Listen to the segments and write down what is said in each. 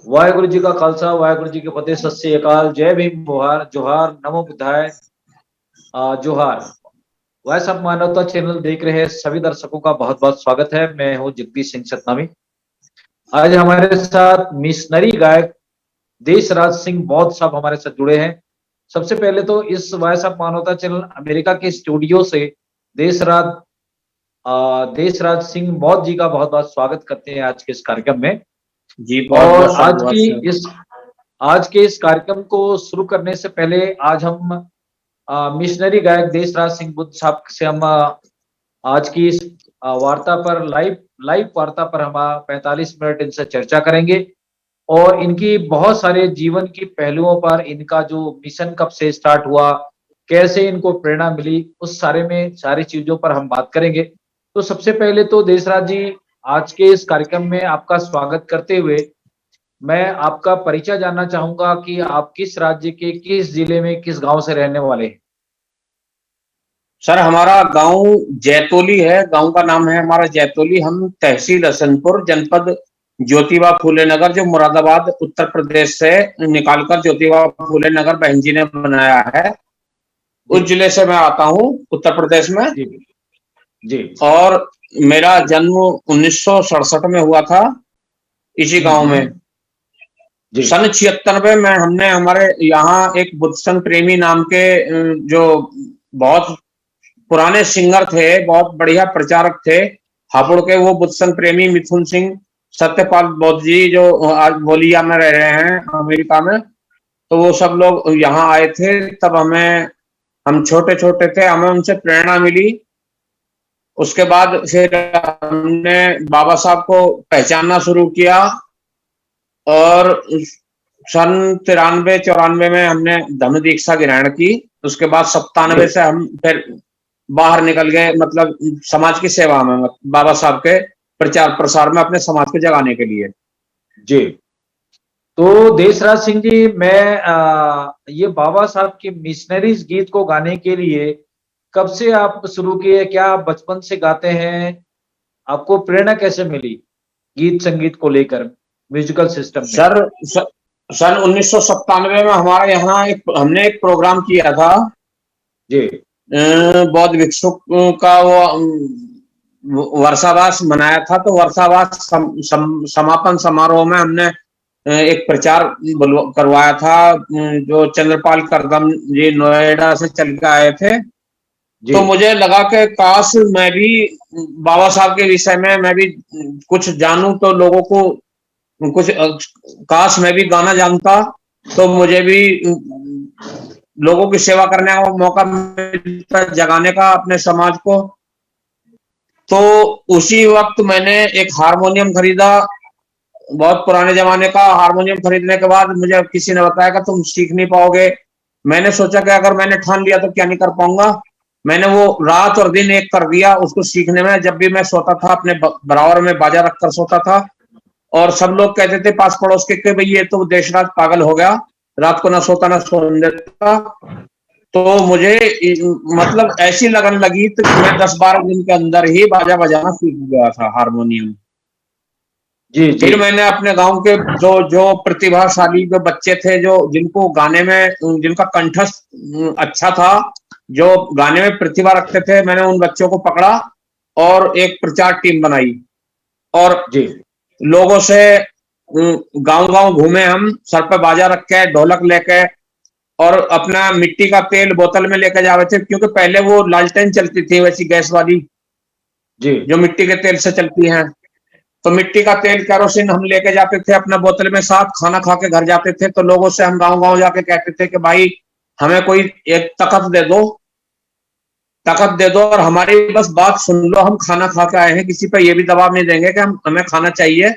वाहेगुरु जी का खालसा वाहेगुरु जी के फतेह। सत श्री अकाल। जय भीम। जोहार जोहार। नमो बुद्धाय। जोहार। वॉइस ऑफ मानवता चैनल देख रहे सभी दर्शकों का बहुत बहुत स्वागत है। मैं हूं जगदीश सिंह सतनामी। आज हमारे साथ मिशनरी गायक देशराज सिंह बौद्ध साहब हमारे साथ जुड़े हैं। सबसे पहले तो इस वॉइस ऑफ मानवता चैनल अमेरिका के स्टूडियो से देशराज देशराज सिंह बौद्ध जी का बहुत बहुत स्वागत करते हैं आज के इस कार्यक्रम में। जी बहुत और बहुत साधुवाद सर। आज के इस कार्यक्रम को शुरू करने से पहले आज हम मिशनरी गायक देशराज सिंह बुद्ध साहब से हम आज की इस वार्ता पर लाइव लाइव वार्ता पर हम 45 मिनट इनसे चर्चा करेंगे और इनकी बहुत सारे जीवन की पहलुओं पर, इनका जो मिशन कब से स्टार्ट हुआ, कैसे इनको प्रेरणा मिली, उस सारी चीजों पर हम बात करेंगे। तो सबसे पहले तो देशराज जी, आज के इस कार्यक्रम में आपका स्वागत करते हुए मैं आपका परिचय जानना चाहूंगा कि आप किस राज्य के, किस जिले में, किस गांव से रहने वाले हैं। सर हमारा गांव जैतोली है। गांव का नाम है हमारा जैतोली। हम तहसील हसनपुर, जनपद ज्योतिबा फूले नगर, जो मुरादाबाद उत्तर प्रदेश से निकालकर ज्योतिबा फूले नगर बहन जी ने बनाया है, जी उस जिले से मैं आता हूँ, उत्तर प्रदेश में। जी जी और मेरा जन्म 1967 में हुआ था इसी गांव में। जी सन 76 में हमने हमारे यहाँ एक बुद्ध संघ प्रेमी नाम के जो बहुत पुराने सिंगर थे, बहुत बढ़िया प्रचारक थे हापुड़ के, वो बुद्ध संघ प्रेमी मिथुन सिंह सत्यपाल बौद्ध जी, जो आज बोलिया में रह रहे हैं अमेरिका में, तो वो सब लोग यहाँ आए थे। तब हम छोटे छोटे थे, हमें उनसे प्रेरणा मिली। उसके बाद फिर हमने बाबा साहब को पहचानना शुरू किया और सन 93-94 में हमने धम्म दीक्षा ग्रहण की। उसके बाद 97 से हम फिर बाहर निकल गए, मतलब समाज की सेवा में, बाबा साहब के प्रचार प्रसार में, अपने समाज को जगाने के लिए। जी। तो देशराज सिंह जी, मैं ये बाबा साहब के मिशनरीज गीत को गाने के लिए कब से आप शुरू किए? क्या आप बचपन से गाते हैं? आपको प्रेरणा कैसे मिली गीत संगीत को लेकर, म्यूजिकल सिस्टम में? सर सन 1997 में हमारे यहाँ हमने एक प्रोग्राम किया था जी बौद्ध भिक्षुक का, वो वर्षावास मनाया था। तो वर्षावास समापन समारोह में हमने एक प्रचार करवाया था, जो चंद्रपाल करदम जी नोएडा से चल के आए थे। तो मुझे लगा कि काश मैं भी बाबा साहब के विषय में मैं भी कुछ जानूं, तो लोगों को कुछ, काश मैं भी गाना जानता तो मुझे भी लोगों की सेवा करने का मौका मिलता, जगाने का अपने समाज को। तो उसी वक्त मैंने एक हारमोनियम खरीदा, बहुत पुराने जमाने का हारमोनियम। खरीदने के बाद मुझे किसी ने बताया कि तुम सीख नहीं पाओगे। मैंने सोचा कि अगर मैंने ठान लिया तो क्या नहीं कर पाऊंगा। मैंने वो रात और दिन एक कर दिया उसको सीखने में। जब भी मैं सोता था, अपने बराबर में बाजा रखकर सोता था, और सब लोग कहते थे पास पड़ोस के भाई ये तो देशराज पागल हो गया, रात को ना सोता ना सोने देता। तो मुझे मतलब ऐसी लगन लगी, तो मैं 10-12 दिन के अंदर ही बाजा बजाना सीख गया था, हारमोनियम। जी जी फिर मैंने अपने गांव के जो जो प्रतिभाशाली जो बच्चे थे, जो जिनको गाने में, जिनका कंठस्थ अच्छा था, जो गाने में प्रतिभा रखते थे, मैंने उन बच्चों को पकड़ा और एक प्रचार टीम बनाई। और जी लोगों से गांव गांव घूमे हम, सर पे बाजा रख के, ढोलक लेके, और अपना मिट्टी का तेल बोतल में लेके जावे थे, क्योंकि पहले वो लालटेन चलती थी वैसी गैस वाली, जी जो मिट्टी के तेल से चलती हैं। तो मिट्टी का तेल, केरोसिन हम लेके जाते थे अपना बोतल में साथ। खाना खा के घर जाते थे, तो लोगों से हम गांव गांव जाके कहते थे कि भाई हमें कोई एक तकत दे दो, ताकत दे दो, और हमारी बस बात सुन लो। हम खाना खा के आए हैं, किसी पे ये भी दबाव नहीं देंगे कि हमें खाना चाहिए,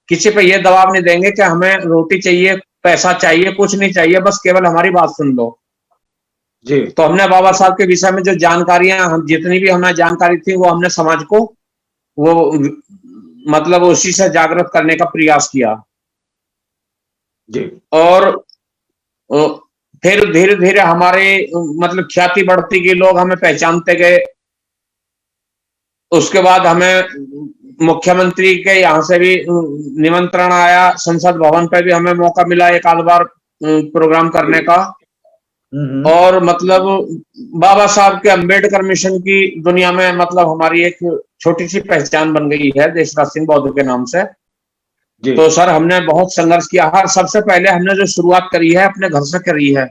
किसी पे ये दबाव नहीं देंगे कि हमें रोटी चाहिए, पैसा चाहिए, कुछ नहीं चाहिए, बस केवल हमारी बात सुन लो। जी तो हमने बाबा साहब के विषय में जो जानकारियां, हम जितनी भी हमें जानकारी थी, वो हमने समाज को वो मतलब उसी से जागृत करने का प्रयास किया। जी और फिर धीरे धीरे हमारे मतलब ख्याति बढ़ती गई, लोग हमें पहचानते गए। उसके बाद हमें मुख्यमंत्री के यहाँ से भी निमंत्रण आया, संसद भवन पे भी हमें मौका मिला एक आध बार प्रोग्राम करने का। और मतलब बाबा साहब के अम्बेडकर मिशन की दुनिया में मतलब हमारी एक छोटी सी पहचान बन गई है देशराज सिंह बौद्ध के नाम से। तो सर हमने बहुत संघर्ष किया है। सबसे पहले हमने जो शुरुआत करी है अपने घर से करी है,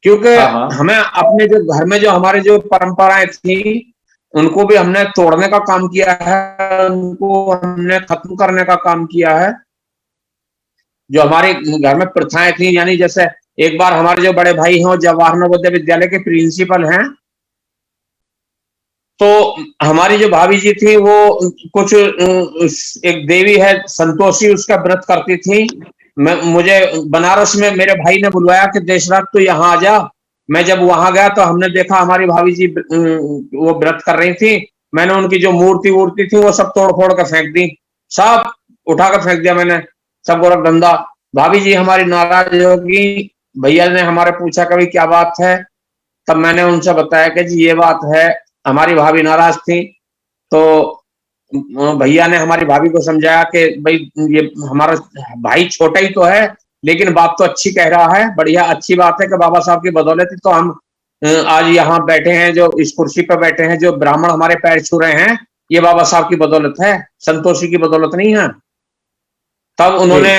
क्योंकि हमें अपने जो घर में जो हमारे जो परंपराएं थी उनको भी हमने तोड़ने का काम किया है, उनको हमने खत्म करने का काम किया है। जो हमारे घर में प्रथाएं थी, यानी जैसे एक बार हमारे जो बड़े भाई हैं जवाहर नवोदय विद्यालय के प्रिंसिपल हैं, तो हमारी जो भाभी जी थी वो कुछ एक देवी है संतोषी, उसका व्रत करती थी। मुझे बनारस में मेरे भाई ने बुलवाया कि देशराज तो यहाँ आ जा। मैं जब वहां गया तो हमने देखा हमारी भाभी जी वो व्रत कर रही थी। मैंने उनकी जो मूर्ति थी वो सब तोड़ फोड़ कर फेंक दी, सब उठा कर फेंक दिया मैंने, सब गोरख धंधा। भाभी जी हमारी नाराज होगी। भैया ने हमारे पूछा कभी क्या बात है, तब मैंने उनसे बताया कि जी ये बात है। हमारी भाभी नाराज थी, तो भैया ने हमारी भाभी को समझाया कि भाई ये हमारा भाई छोटा ही तो है लेकिन बात तो अच्छी कह रहा है, बढ़िया अच्छी बात है कि बाबा साहब की बदौलत तो हम आज यहाँ बैठे हैं, जो इस कुर्सी पर बैठे हैं, जो ब्राह्मण हमारे पैर छू रहे हैं, ये बाबा साहब की बदौलत है, संतोषी की बदौलत नहीं है। तब उन्होंने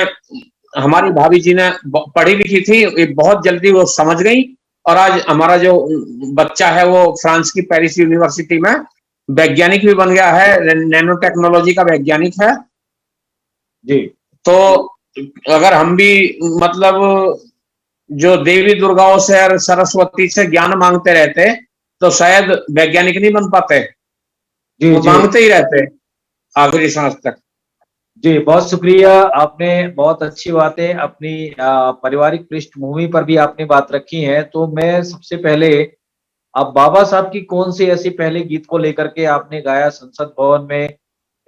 हमारी भाभी जी ने पढ़ी लिखी थी, बहुत जल्दी वो समझ गई। और आज हमारा जो बच्चा है वो फ्रांस की पेरिस यूनिवर्सिटी में वैज्ञानिक भी बन गया है, नैनो टेक्नोलॉजी का वैज्ञानिक है जी। तो अगर हम भी मतलब जो देवी दुर्गाओं से और सरस्वती से ज्ञान मांगते रहते तो शायद वैज्ञानिक नहीं बन पाते जी, वो मांगते ही रहते आखिरी सांस तक। जी बहुत शुक्रिया, आपने बहुत अच्छी बातें अपनी पारिवारिक पृष्ठभूमि पर भी आपने बात रखी है। तो मैं सबसे पहले अब बाबा साहब की कौन सी ऐसी पहले गीत को लेकर के आपने गाया संसद भवन में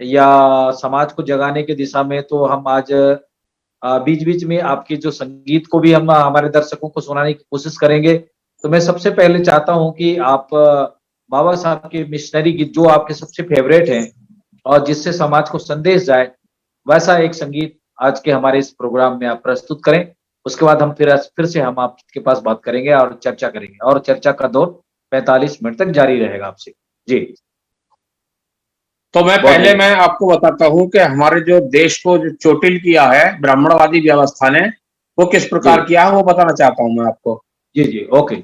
या समाज को जगाने की दिशा में, तो हम आज बीच बीच में आपकी जो संगीत को भी हम हमारे दर्शकों को सुनाने की कोशिश करेंगे। तो मैं सबसे पहले चाहता हूं कि आप बाबा साहब के मिशनरी गीत जो आपके सबसे फेवरेट हैं और जिससे समाज को संदेश जाए, वैसा एक संगीत आज के हमारे इस प्रोग्राम में आप प्रस्तुत करें। उसके बाद हम फिर से हम आपके पास बात करेंगे और चर्चा करेंगे, और चर्चा का दौर 45 मिनट तक जारी रहेगा आपसे जी। तो मैं आपको बताता हूं कि हमारे जो देश को जो चोटिल किया है ब्राह्मणवादी व्यवस्था ने, वो किस प्रकार किया है वो बताना चाहता हूं मैं आपको। जी जी ओके।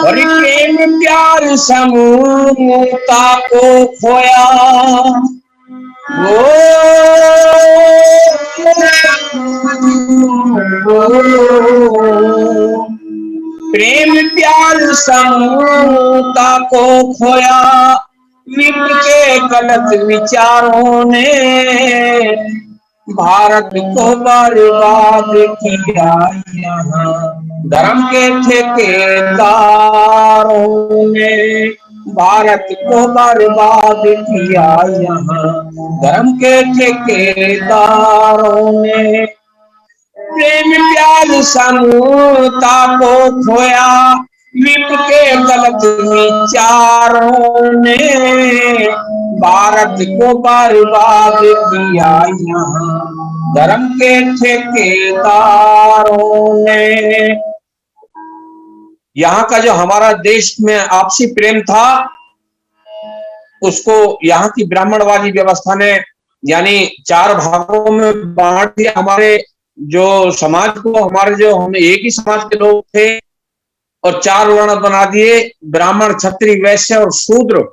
हरि प्रेम प्यार समूहता को खोया, प्रेम प्यार समूहता को खोया, मित्र के गलत विचारों ने भारत को बर्बाद किया। यहाँ धर्म के ठेकेदारों ने भारत को बर्बाद किया। यहाँ धर्म के ठेकेदारों ने प्रेम प्यार समूहता को खोया, विप के गलत विचारों ने भारत को बर्बाद किया। यहाँ धर्म के ठेकेदारों ने, यहाँ का जो हमारा देश में आपसी प्रेम था उसको यहाँ की ब्राह्मणवादी व्यवस्था ने यानी 4 भागों में बांट दिया। हमारे जो समाज को, हमारे जो हम एक ही समाज के लोग थे और 4 वर्ण बना दिए, ब्राह्मण क्षत्रिय वैश्य और शूद्र।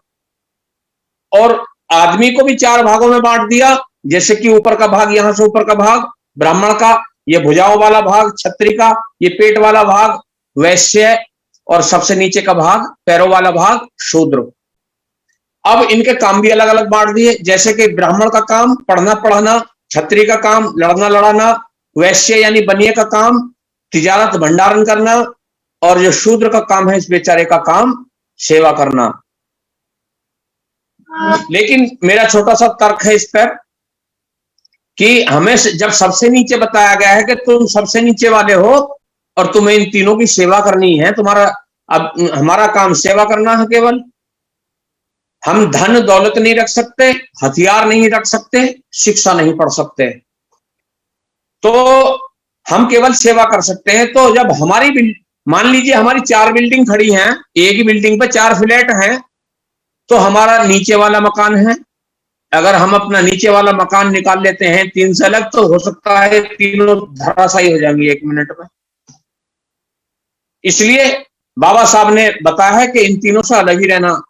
और आदमी को भी 4 भागों में बांट दिया, जैसे कि ऊपर का भाग, यहाँ से ऊपर का भाग ब्राह्मण का, ये भुजाओं वाला भाग क्षत्रिय का, ये पेट वाला भाग वैश्य, और सबसे नीचे का भाग पैरों वाला भाग शूद्र। अब इनके काम भी अलग अलग बांट दिए, जैसे कि ब्राह्मण का काम पढ़ना पढ़ाना, क्षत्रिय का काम लड़ना लड़ाना, वैश्य यानी बनिए का काम तिजारत भंडारण करना, और जो शूद्र का काम है इस बेचारे का काम सेवा करना। लेकिन मेरा छोटा सा तर्क है इस पर कि हमें जब सबसे नीचे बताया गया है कि तुम सबसे नीचे वाले हो और तुम्हें इन तीनों की सेवा करनी है, तुम्हारा अब हमारा काम सेवा करना है केवल। हम धन दौलत नहीं रख सकते, हथियार नहीं रख सकते, शिक्षा नहीं पढ़ सकते, तो हम केवल सेवा कर सकते हैं। तो जब हमारी मान लीजिए हमारी 4 बिल्डिंग खड़ी हैं, एक ही बिल्डिंग पे 4 फ्लैट हैं, तो हमारा नीचे वाला मकान है, अगर हम अपना नीचे वाला मकान निकाल लेते हैं 3 से अलग, तो हो सकता है तीनों धराशायी हो जाएंगे 1 मिनट में। इसलिए बाबा साहब ने बताया है कि इन तीनों से अलग ही रहना।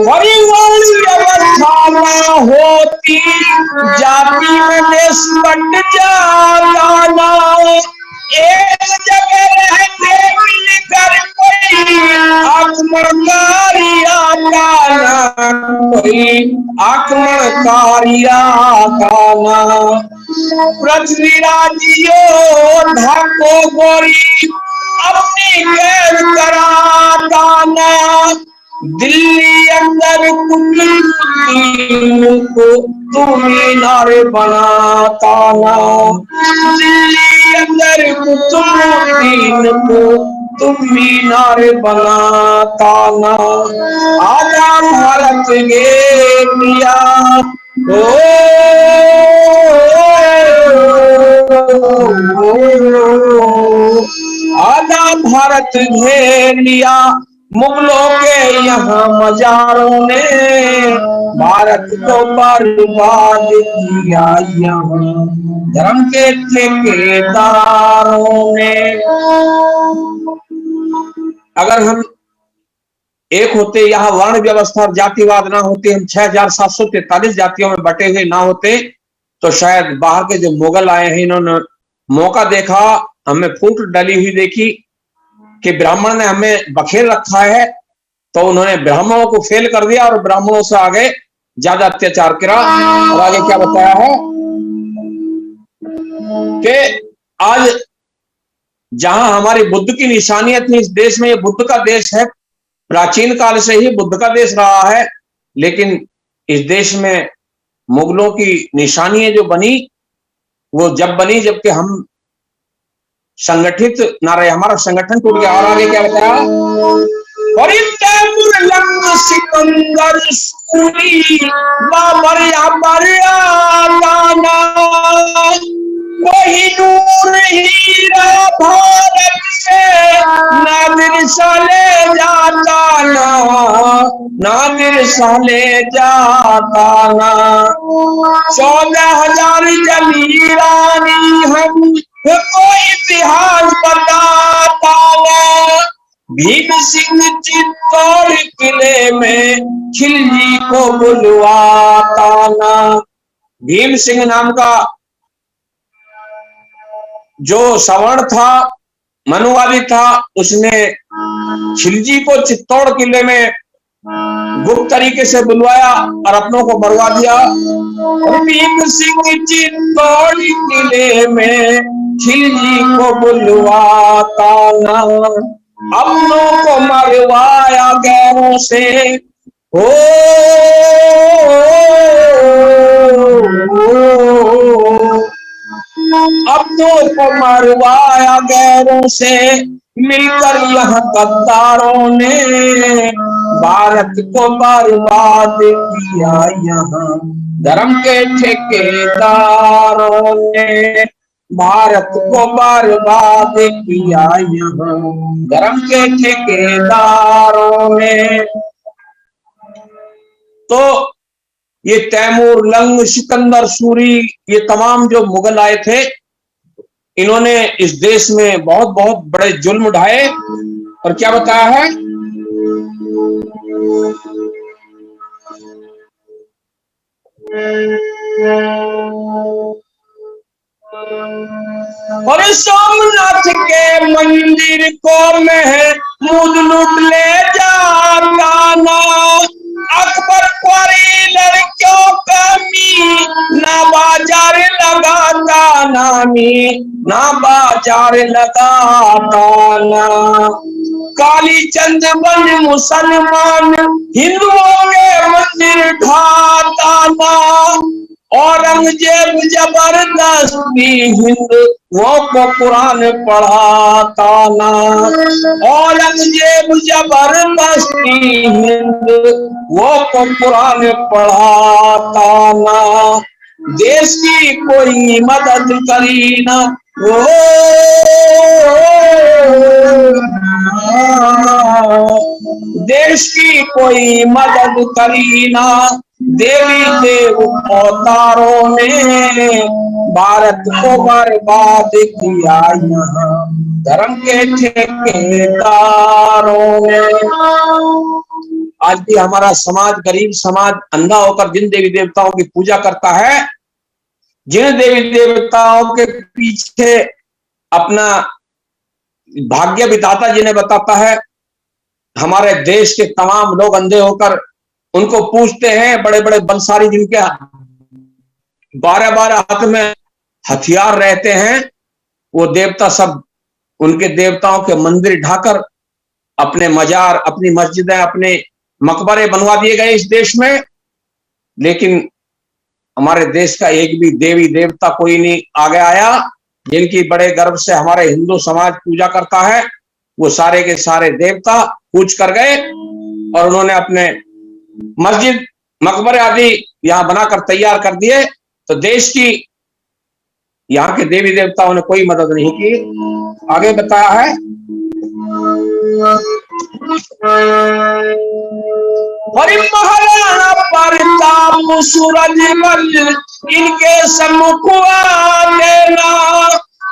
परिवार व्यवस्था ना होती, जाति में देश बंट जाना, एक जगह रहते मिलकर कोई आक्रमणकारी आता ना, कोई आक्रमणकारी आता ना। पृथ्वीराजियो ढाको गोरी अपनी गैर कराता ना, दिल्ली अंदर कुतुबुद्दीन को तू मीनार बनाता ना, दिल्ली अंदर कुतुबुद्दीन को तुम मीनार बनाता ना। आजा भारत ये मिया आजा भारत घेरिया, मुगलों के यहाँ मजारों ने भारत को बर्बाद किया, यहाँ धर्म के ठेकेदारों ने। अगर हम एक होते, यहाँ वर्ण व्यवस्था और जातिवाद ना होते, हम 6743 जातियों में बटे हुए ना होते, तो शायद बाहर के जो मुगल आए हैं इन्होंने मौका देखा, हमें फूट डली हुई देखी कि ब्राह्मण ने हमें बखेर रखा है, तो उन्होंने ब्राह्मणों को फेल कर दिया और ब्राह्मणों से आगे ज्यादा अत्याचार करा। और आगे क्या बताया है कि आज जहां हमारी बुद्ध की निशानियत थी इस देश में, ये बुद्ध का देश है, प्राचीन काल से ही बुद्ध का देश रहा है, लेकिन इस देश में मुगलों की निशानियां जो बनी वो जब बनी जबकि हम संगठित ना रहे, हमारा संगठन टूट गया। और आगे क्या बताया, सिकंदर सूरी बाबर या बरियाना, वही नूर हीरा भारत से नादिर साले जाता ना, नादिर साले जाता ना। 14,000 जली रानी हम को इतिहास बताता ना, भीम सिंह चित्तौड़ किले में खिलजी को बुलवाता ना। भीम सिंह नाम का जो सवर्ण था, मनुवादी था, उसने खिलजी को चित्तौड़ किले में गुप्त तरीके से बुलवाया और अपनों को मरवा दिया। भीम सिंह चित्तौड़ किले में खिलजी को बुलवाता ना, अपनों को मरवाया गैरों से हो, अपनों को मरवाया गैरों से, मिलकर यहाँ गद्दारों ने भारत को बर्बाद किया, यहाँ धर्म के ठेकेदारों ने भारत को बर्बाद किया, यहाँ धर्म के ठेकेदारों ने। तो ये तैमूर लंग सिकंदर सूरी ये तमाम जो मुगल आए थे, इन्होंने इस देश में बहुत बहुत बड़े जुल्म उठाए। और क्या बताया है, और सोमनाथ के मंदिर को महमूद लूट ले जाता ना। अकबर क्वारी लड़कियों कमी ना बाजार लगाता नामी, ना बाजार लगाता ना। काली चंद बन मुसलमान हिंदुओं के मंदिर ढाता ना। औरंगजेब जबरदस्ती हिंदुओं को कुरान पढ़ाता ना। औरंगजेब जबरदस्ती हिंदुओं को कुरान पढ़ाता ना। देश की कोई मदद करी ना ओ, देश की कोई मदद करी ना। देवी देव अवतारों ने भारत को बर्बाद किया यहाँ धर्म के ठेकेदारों ने। आज भी हमारा समाज, गरीब समाज, अंधा होकर जिन देवी देवताओं की पूजा करता है, जिन देवी देवताओं के पीछे अपना भाग्य विधाता जिन्हें बताता है, हमारे देश के तमाम लोग अंधे होकर उनको पूछते हैं। बड़े बड़े बलशाली जिनके 12-12 हाथ में हथियार रहते हैं, वो देवता सब उनके देवताओं के मंदिर ढाकर अपने मजार, अपनी मस्जिदें, अपने मकबरे बनवा दिए गए इस देश में। लेकिन हमारे देश का एक भी देवी देवता कोई नहीं आगे आया जिनकी बड़े गर्व से हमारे हिंदू समाज पूजा करता है। वो सारे के सारे देवता कूच कर गए और उन्होंने अपने मस्जिद, मकबरे आदि यहाँ बनाकर तैयार कर दिए। तो देश की, यहाँ के देवी देवताओं ने कोई मदद नहीं की। आगे बताया है, महाराणा प्रताप सूरजमल इनके सम्मुख लेना।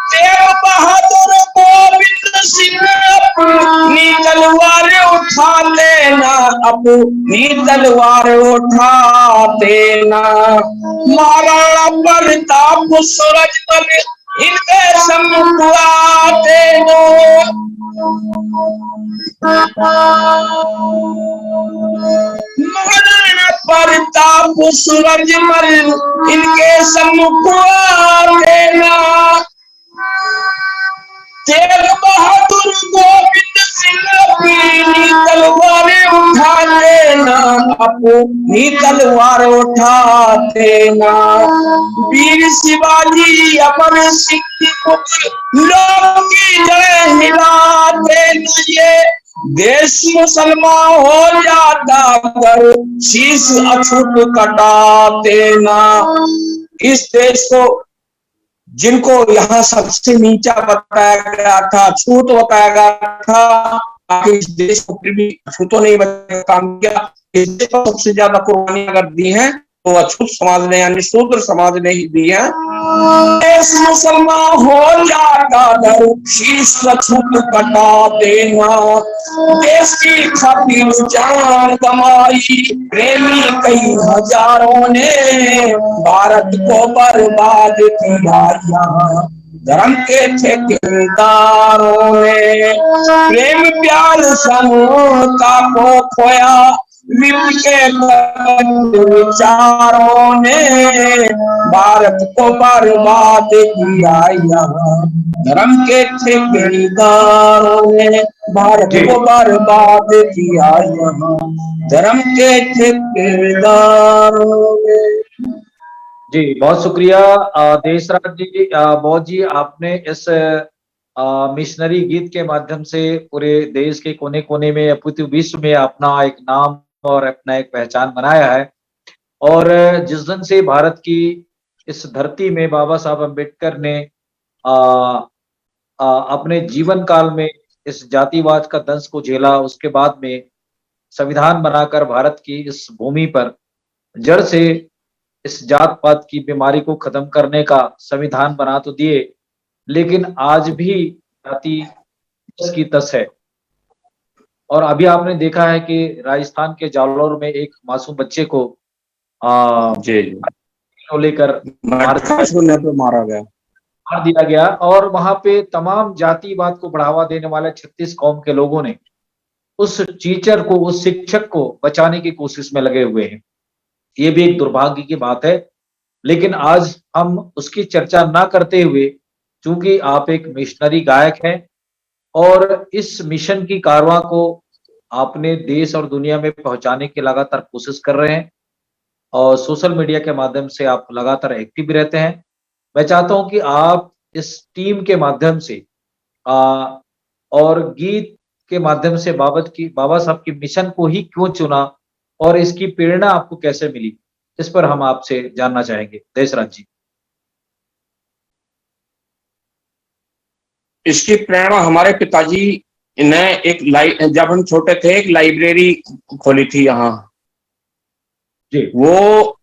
तेग बहादुर गोविंद सिंह अपनी तलवार उठा लेना, अपनी तलवार उठा देना। महाराणा प्रताप सूरजमल इनके सम्मुख देना। महाराणा प्रताप सूरजमल इनके सम्मुख देना। तेग बहादुर गोविंद सिंह अपनी तलवार उठा लेना, अपनी तलवार उठा देना। वीर शिवाजी अमर सिंह लोग की जय हिला देना। ये देश मुसलमान हो जाता कर शीश अछूत कटा देना। इस देश को, जिनको यहाँ सबसे नीचा बताया गया था, छूत बताया गया था, इस देश को फिर भी छूतों नहीं बताया, काम किया। इस देश को सबसे ज्यादा कुर्बानियां अगर दी हैं तो अछूत समाज ने, यानी शूद्र समाज ने ही दी है। देश मुसलमान हो जाता दर शीश अछूत कटा देना। देश की खातिर जान गंवाई प्रेमी कई हजारों ने, भारत को बर्बाद किया यहाँ धर्म के ठेकेदारों ने। प्रेम प्यार समता को खोया विपके विचारों ने, भारत को बर्बाद किया यहाँ धर्म के ठेकेदारों ने। भारत को बर्बाद किया यहाँ धर्म के ठेकेदारों ने। जी बहुत शुक्रिया देशराज जी, बहुत जी, आपने इस मिशनरी गीत के माध्यम से पूरे देश के कोने कोने में या पूरे विश्व में अपना एक नाम और अपना एक पहचान बनाया है। और जिस दिन से भारत की इस धरती में बाबा साहब अम्बेडकर ने अपने जीवन काल में इस जातिवाद का दंश को झेला, उसके बाद में संविधान बनाकर भारत की इस भूमि पर जड़ से इस जात पात की बीमारी को खत्म करने का संविधान बना तो दिए, लेकिन आज भी जाति की तस है। और अभी आपने देखा है कि राजस्थान के जालौर में एक मासूम बच्चे को लेकर मारा गया। मार दिया गया और वहां पे तमाम जातिवाद को बढ़ावा देने वाले 36 कौम के लोगों ने उस टीचर को, उस शिक्षक को बचाने की कोशिश में लगे हुए हैं। ये भी एक दुर्भाग्य की बात है, लेकिन आज हम उसकी चर्चा ना करते हुए, चूंकि आप एक मिशनरी गायक हैं और इस मिशन की कारवां को आपने देश और दुनिया में पहुंचाने की लगातार कोशिश कर रहे हैं और सोशल मीडिया के माध्यम से आप लगातार एक्टिव भी रहते हैं। मैं चाहता हूं कि आप इस टीम के माध्यम से आ, और गीत के माध्यम से बाबा साहब की मिशन को ही क्यों चुना और इसकी प्रेरणा आपको कैसे मिली, इस पर हम आपसे जानना चाहेंगे देशराज जी। इसकी प्रेरणा हमारे पिताजी ने जब हम छोटे थे एक लाइब्रेरी खोली थी यहाँ जी। वो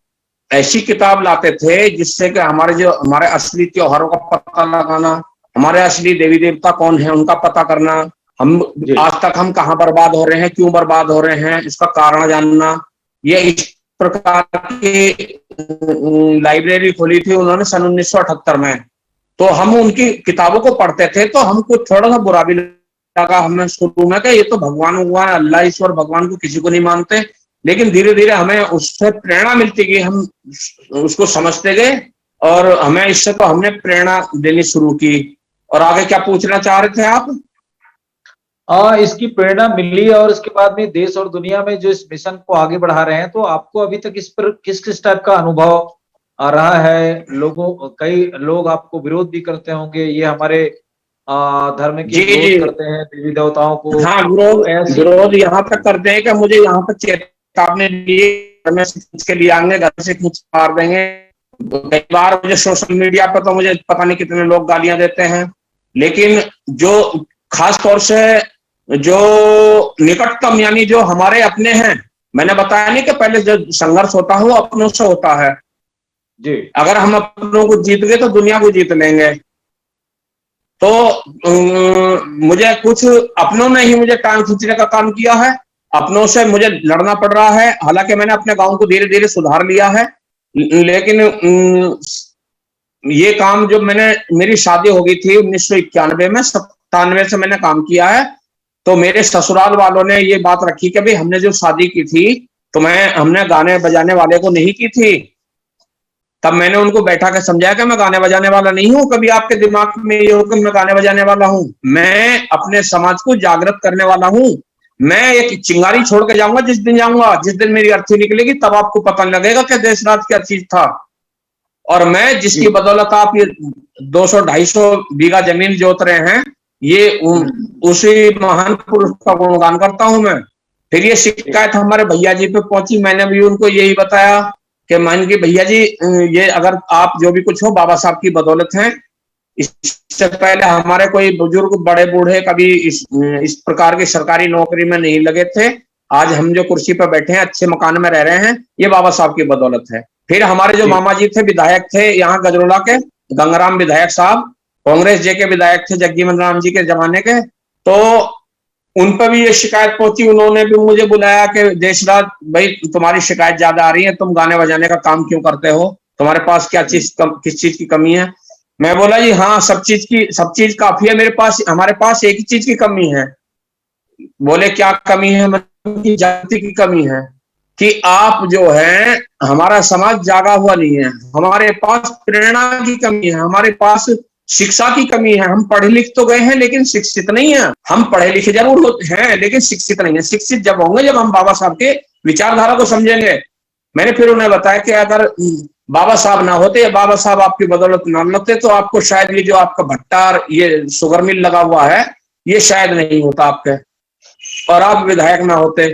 ऐसी किताब लाते थे जिससे कि हमारे असली त्योहारों का पता लगाना, हमारे असली देवी देवता कौन है उनका पता करना, हम आज तक हम कहाँ बर्बाद हो रहे हैं, क्यों बर्बाद हो रहे हैं, इसका कारण जानना। ये इस प्रकार की लाइब्रेरी खोली थी उन्होंने सन 1978 में। तो हम उनकी किताबों को पढ़ते थे तो हमको थोड़ा सा बुरा भी लगा हमें शुरू में कि ये तो भगवान अल्लाह ईश्वर भगवान को किसी को नहीं मानते, लेकिन धीरे धीरे हमें उससे प्रेरणा मिलती गई, हम उसको समझते गए और हमें इससे तो हमने प्रेरणा देनी शुरू की। और आगे क्या पूछना चाह रहे थे आप? इसकी प्रेरणा मिली और इसके बाद में देश और दुनिया में जो इस मिशन को आगे बढ़ा रहे हैं, तो आपको अभी तक इस पर किस किस टाइप का अनुभव आ रहा है? कई लोग आपको विरोध भी करते होंगे, ये हमारे धर्म की विरोध करते हैं, देवी देवताओं को। हाँ, विरोध यहाँ तक करते हैं कि मुझे यहाँ तक चेतावनी दी के लिए आएंगे, घर से खींच मार देंगे। कई बार मुझे सोशल मीडिया पर तो मुझे पता नहीं कितने लोग गालियां देते हैं, लेकिन जो खास तौर से जो निकटतम यानी जो हमारे अपने हैं, मैंने बताया नहीं कि पहले जो संघर्ष होता है वो अपनों से होता है जी। अगर हम अपनों को जीत गए तो दुनिया को जीत लेंगे। तो मुझे कुछ अपनों ने ही मुझे टांग खींचने का काम किया है, अपनों से मुझे लड़ना पड़ रहा है। हालांकि मैंने अपने गांव को धीरे धीरे सुधार लिया है, लेकिन ये काम जो मेरी शादी हो गई थी 1991 में, 97 से मैंने काम किया है। तो मेरे ससुराल वालों ने ये बात रखी कि भाई हमने जो शादी की थी तो हमने गाने बजाने वाले को नहीं की थी। तब मैंने उनको बैठा के समझाया कि मैं गाने बजाने वाला नहीं हूं। कभी आपके दिमाग में ये हो कि मैं गाने बजाने वाला हूं? मैं अपने समाज को जागृत करने वाला हूं। मैं एक चिंगारी छोड़ के जाऊंगा, जिस दिन जाऊंगा, जिस दिन मेरी अर्थी निकलेगी तब आपको पता लगेगा कि देशराज क्या चीज था। और मैं जिसकी बदौलत आप ये 200-250 बीघा जमीन जोत रहे हैं, ये उसी महान पुरुष का गुणगान करता हूं मैं। फिर ये शिकायत हमारे भैया जी पे पहुंची, मैंने भी उनको यही बताया कि मान के भैया जी, ये अगर आप जो भी कुछ हो बाबा साहब की बदौलत है। इससे पहले हमारे कोई बुजुर्ग बड़े बूढ़े कभी इस प्रकार की सरकारी नौकरी में नहीं लगे थे। आज हम जो कुर्सी पर बैठे हैं, अच्छे मकान में रह रहे हैं, ये बाबा साहब की बदौलत है। फिर हमारे जो मामा जी थे, विधायक थे यहाँ गजरोला के, गंगाराम विधायक साहब, कांग्रेस जे के विधायक थे जगजीवन राम जी के जमाने के। तो उन पर भी ये शिकायत पहुंची, उन्होंने भी मुझे बुलाया कि देशराज भाई तुम्हारी शिकायत ज्यादा आ रही है, तुम गाने बजाने का काम क्यों करते हो, तुम्हारे पास किस चीज की कमी है? मैं बोला जी हाँ, सब चीज काफी है मेरे पास, हमारे पास एक ही चीज की कमी है। बोले क्या कमी है? मतलब जाति की कमी है कि आप जो है, हमारा समाज जागा हुआ नहीं है, हमारे पास प्रेरणा की कमी है, हमारे पास शिक्षा की कमी है। हम पढ़े लिख तो गए हैं लेकिन शिक्षित नहीं है। हम पढ़े लिखे जरूर हैं लेकिन शिक्षित नहीं है। शिक्षित जब होंगे जब हम बाबा साहब के विचारधारा को समझेंगे। मैंने फिर उन्हें बताया कि अगर बाबा साहब ना होते या बाबा साहब आपकी बदौलत ना लगते तो आपको शायद ये जो आपका भट्टा और ये शुगर मिल लगा हुआ है ये शायद नहीं होता आपके, और आप विधायक ना होते।